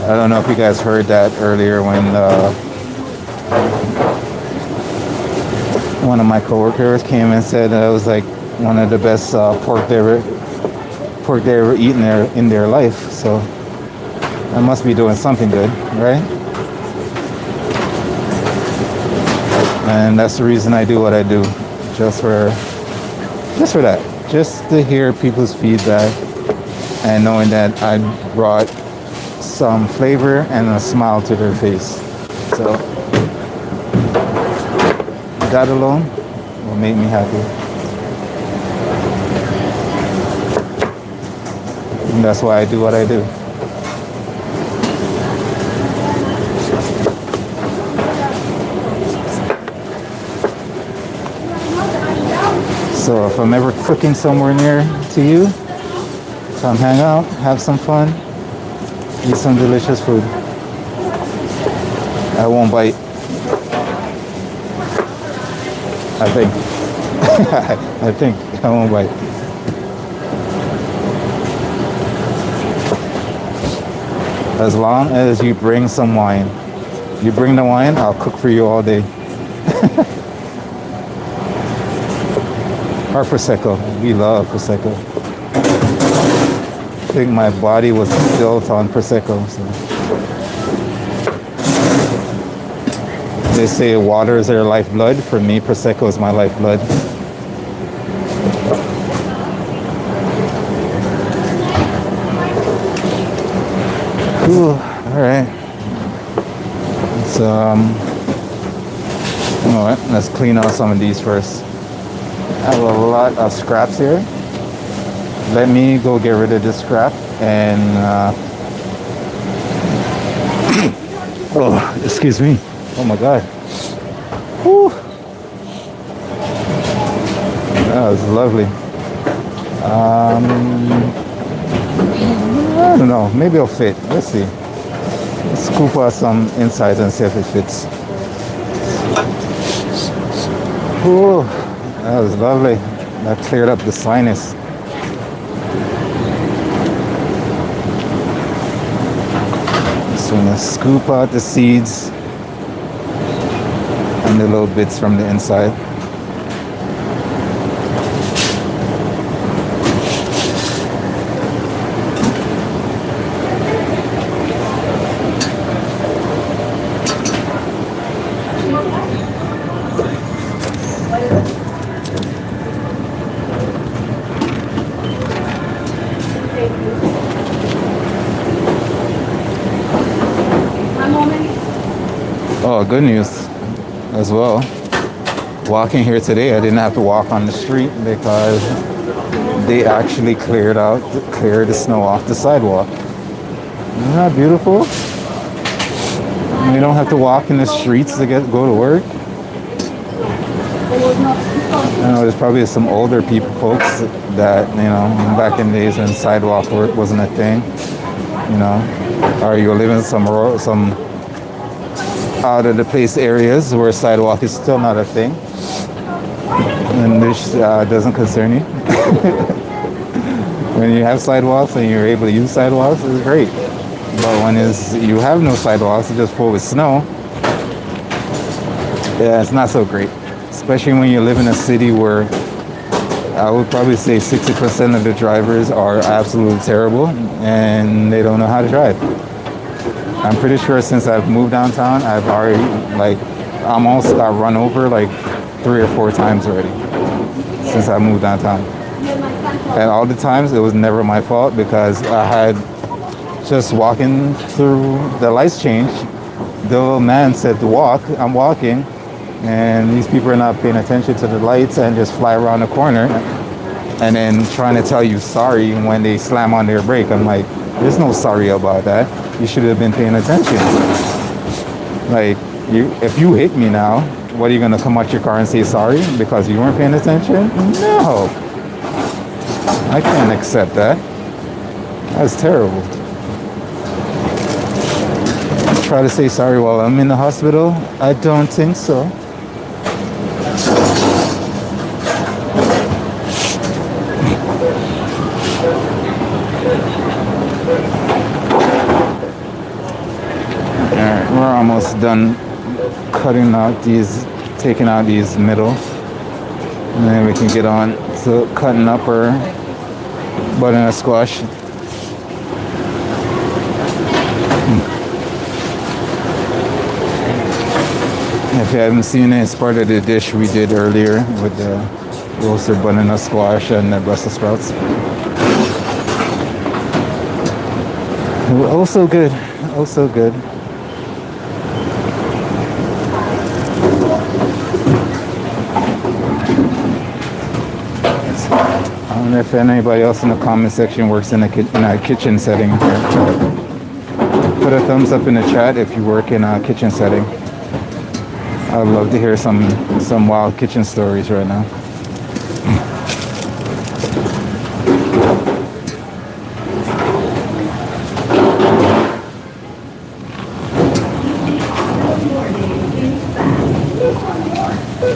I don't know if you guys heard that earlier when one of my coworkers came and said it was like one of the best pork they ever eaten in their life. So I must be doing something good, right? And that's the reason I do what I do, just for that, just to hear people's feedback and knowing that I brought some flavor and a smile to their face. So that alone will make me happy. And that's why I do what I do. So if I'm ever cooking somewhere near to you, come hang out, have some fun, eat some delicious food. I won't bite. I think. I think I won't bite. As long as you bring some wine. You bring the wine, I'll cook for you all day. Or Prosecco. We love Prosecco. I think my body was built on Prosecco. So. They say water is their lifeblood. For me, Prosecco is my lifeblood. Cool. All right. So, you know what? Let's clean out some of these first. I have a lot of scraps here. Let me go get rid of this scrap and oh, excuse me. Oh my God. Whew. That was lovely. I don't know. Maybe it'll fit. Let's see. Let's scoop out some inside and see if it fits. Whew. That was lovely. That cleared up the sinus. So I'm gonna scoop out the seeds and the little bits from the inside. Oh, good news as well. Walking here today, I didn't have to walk on the street because they actually cleared the snow off the sidewalk. Isn't that beautiful? You don't have to walk in the streets to go to work. I know there's probably some older folks that, you know, back in the days when sidewalk work wasn't a thing, you know, or you live in some out of the place areas where sidewalk is still not a thing, and this doesn't concern you. When you have sidewalks and you're able to use sidewalks, it's great. But when you have no sidewalks, it's just full with snow, yeah, it's not so great. Especially when you live in a city where I would probably say 60% of the drivers are absolutely terrible and they don't know how to drive. I'm pretty sure since I've moved downtown, I've already almost got run over 3 or 4 times already since I moved downtown. And all the times it was never my fault because I had just walking through the lights changed. The little man said to walk, I'm walking, and these people are not paying attention to the lights and just fly around the corner and then trying to tell you sorry when they slam on their brake. I'm like, there's no sorry about that. You should have been paying attention. If you hit me now, what are you gonna come out your car and say sorry because you weren't paying attention? No, I can't accept that. That's terrible. Try to say sorry while I'm in the hospital? I don't think so. Alright, we're almost done taking out these middle. And then we can get on to cutting up our butternut squash. If you haven't seen it, it's part of the dish we did earlier with the roasted butternut squash and the Brussels sprouts. Oh, so good. Oh, so good. I don't know if anybody else in the comment section works in a kitchen setting here. Put a thumbs up in the chat if you work in a kitchen setting. I'd love to hear some wild kitchen stories right now. Okay,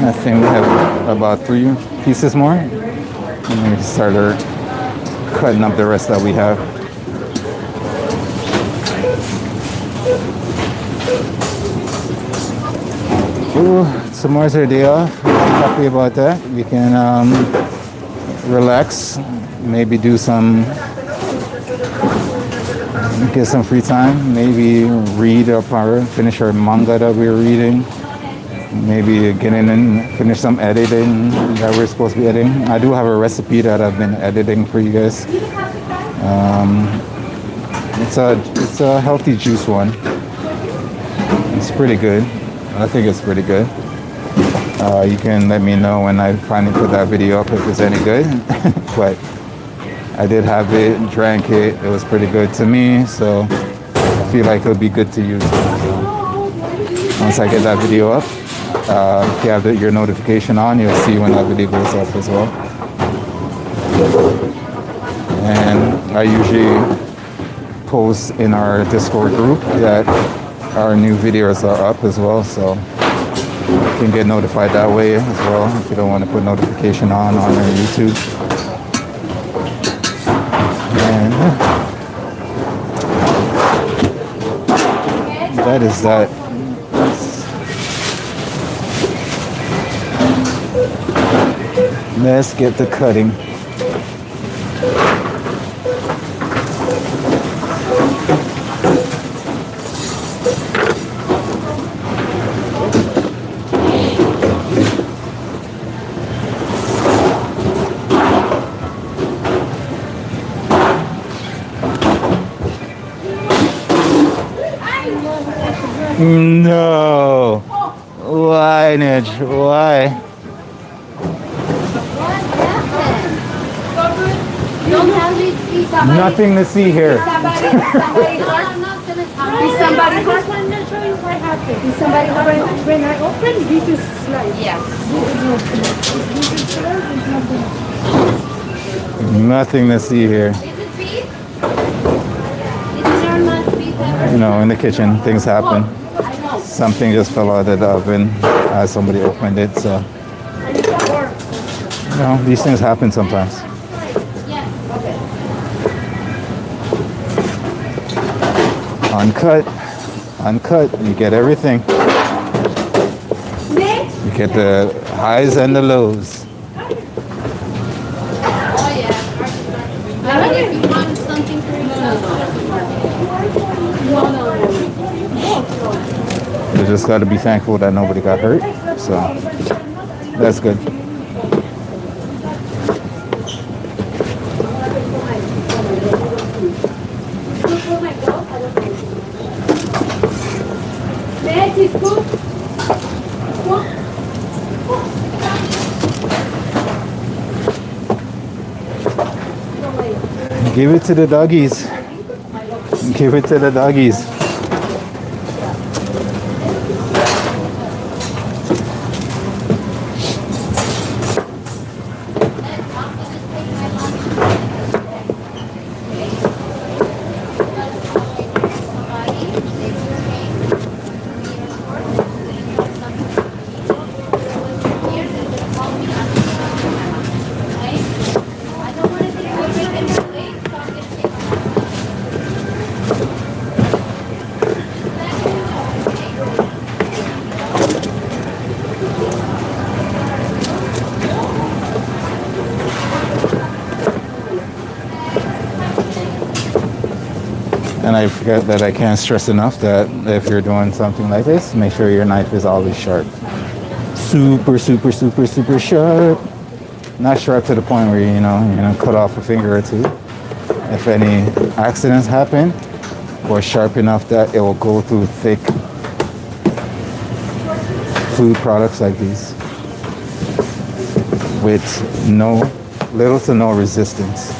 I think we have about 3 pieces more. And we started cutting up the rest that we have. Ooh, tomorrow's our day off. Happy about that. We can relax, maybe get some free time, maybe read or finish our manga that we're reading, maybe get in and finish some editing that we're supposed to be editing. I do have a recipe that I've been editing for you guys. It's a healthy juice one. It's pretty good. I think it's pretty good. You can let me know when I finally put that video up if it's any good. But I did have it, drank it. It was pretty good to me, so I feel like it'll be good to use. Once I get that video up, if you have your notification on, you'll see when that video goes up as well. And I usually post in our Discord group that our new videos are up as well, so you can get notified that way as well if you don't want to put notification on our YouTube. And that is that. Let's get the cutting. No. Why, Nidge? Why? Don't have these pizza. Nothing to see here. Somebody I'm not gonna tell you. Somebody has one that shows what happened. Somebody when I open, this is sliced. Yes. This is not sliced. This is sliced, it's nothing. Nothing to see here. Is it beef? Is there not beef ever? You know, in the kitchen, things happen. Something just fell out of the oven as somebody opened it, so you know, these things happen sometimes. Yes. Uncut, you get everything. You get the highs and the lows. Oh yeah. I mean, if you want something for yourself. No. You just got to be thankful that nobody got hurt, so that's good. Give it to the doggies. Give it to the doggies. And I forget that I can't stress enough that if you're doing something like this, make sure your knife is always sharp. Super, super, super, super sharp. Not sharp to the point where you're gonna cut off a finger or two. If any accidents happen, or sharp enough that it will go through thick food products like these with little to no resistance.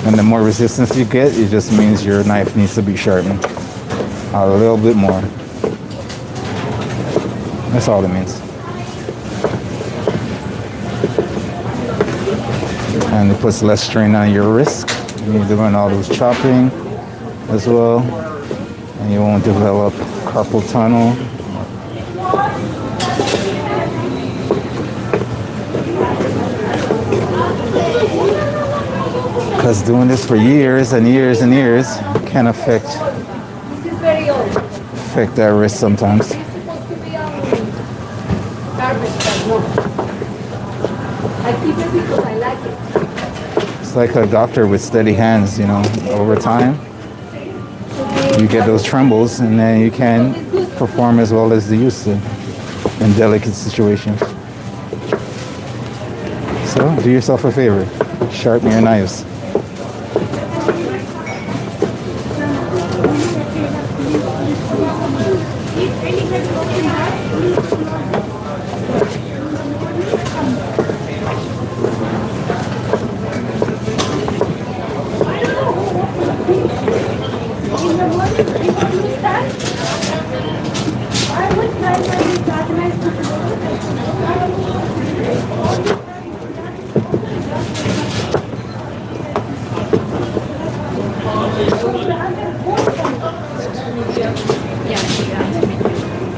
And the more resistance you get, it just means your knife needs to be sharpened a little bit more. That's all it means. And it puts less strain on your wrist. You're doing all those chopping as well, and you won't develop carpal tunnel. Because doing this for years and years and years can affect that wrist sometimes. It's like a doctor with steady hands, you know, over time. You get those trembles and then you can't perform as well as they used to in delicate situations. So do yourself a favor, sharpen your knives.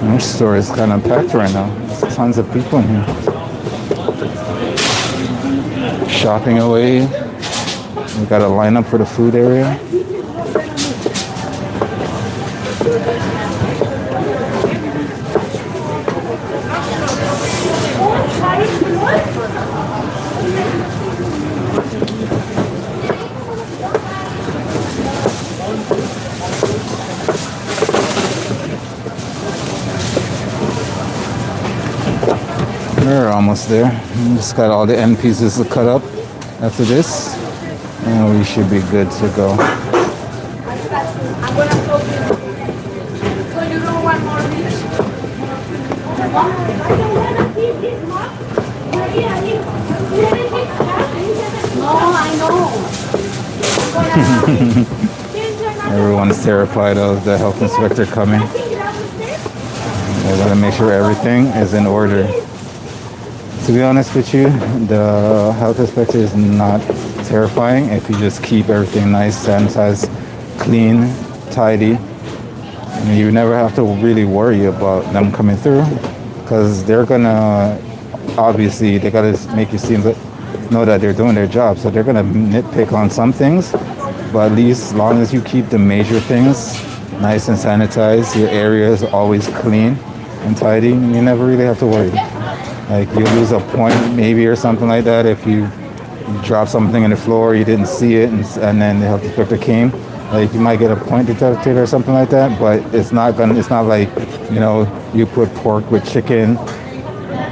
Our store is kind of packed right now. There's tons of people in here. Shopping away. We got a lineup for the food area. We're almost there. We just got all the end pieces to cut up after this, and we should be good to go. Everyone's terrified of the health inspector coming. They gotta make sure everything is in order. To be honest with you, the health inspector is not terrifying if you just keep everything nice, sanitized, clean, tidy. And you never have to really worry about them coming through, because they're gonna, obviously, they gotta make you know that they're doing their job. So they're gonna nitpick on some things, but at least as long as you keep the major things nice and sanitized, your area is always clean and tidy, you never really have to worry. Like, you lose a point maybe or something like that if you drop something on the floor, you didn't see it, and then the health inspector came. Like, you might get a point detected or something like that, but it's not like, you know, you put pork with chicken,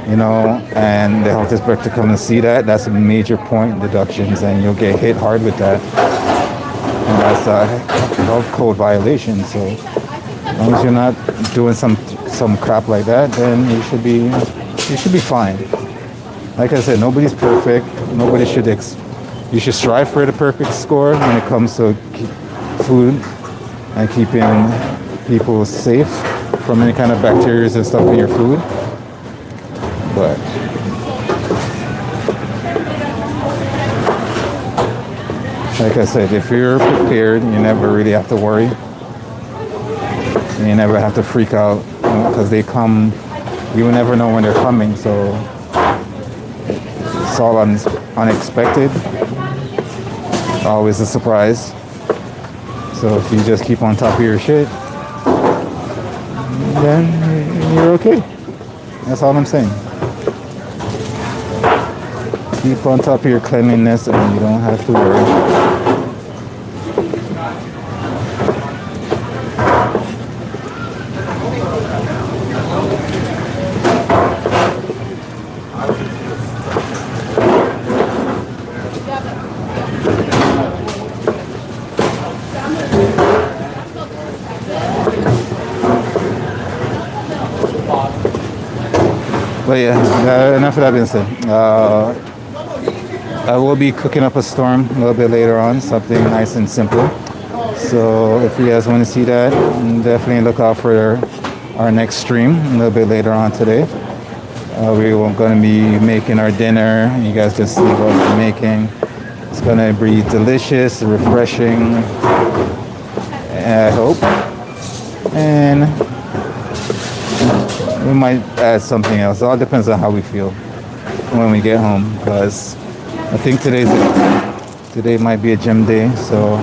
you know, and the health inspector comes and see that. That's a major point deductions, and you'll get hit hard with that. And that's a health code violation. So as long as you're not doing some crap like that, then you should be fine. Like I said, nobody's perfect. Nobody should. You should strive for the perfect score when it comes to food and keeping people safe from any kind of bacteria and stuff in your food. But like I said, if you're prepared, you never really have to worry. And you never have to freak out, because they come. You never know when they're coming, so it's all unexpected. Always a surprise. So if you just keep on top of your shit, then you're okay. That's all I'm saying. Keep on top of your cleanliness and you don't have to worry. But yeah, enough of that being said. I will be cooking up a storm a little bit later on, something nice and simple. So if you guys want to see that, definitely look out for our next stream a little bit later on today. We're going to be making our dinner. You guys can see what we're making. It's going to be delicious, refreshing, I hope. And we might add something else. It all depends on how we feel when we get home, because I think today might be a gym day, so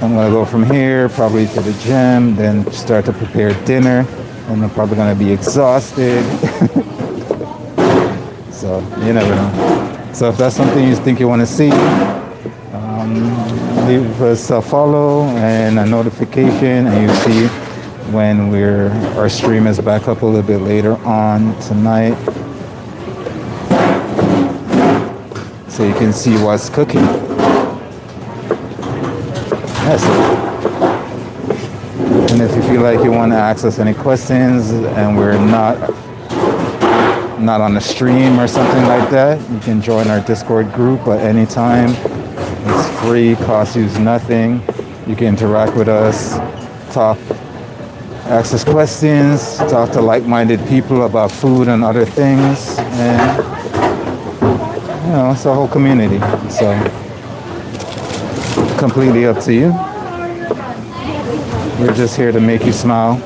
I'm gonna go from here probably to the gym, then start to prepare dinner, and I'm probably gonna be exhausted. So you never know. So if that's something you think you want to see, leave us a follow and a notification, and you see when our stream is back up a little bit later on tonight, so you can see what's cooking. That's it. And if you feel like you want to ask us any questions and we're not on the stream or something like that, you can join our Discord group at any time. It's free, costs you nothing. You can interact with us, talk, ask us questions, talk to like-minded people about food and other things, and you know, it's a whole community. So completely up to you. We're just here to make you smile,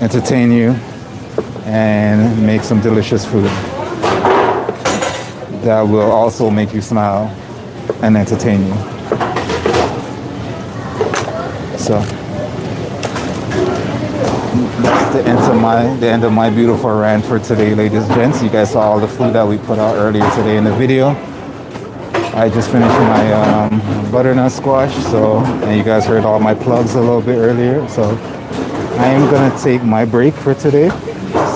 entertain you, and make some delicious food that will also make you smile and entertain you. So that's the end of my beautiful rant for today, ladies and gents. You guys saw all the food that we put out earlier today in the video. I just finished my butternut squash, and you guys heard all my plugs a little bit earlier. So I am gonna take my break for today,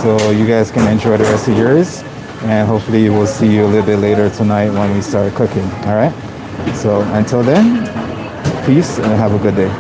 so you guys can enjoy the rest of yours, and hopefully we'll see you a little bit later tonight when we start cooking. All right. So until then, peace and have a good day.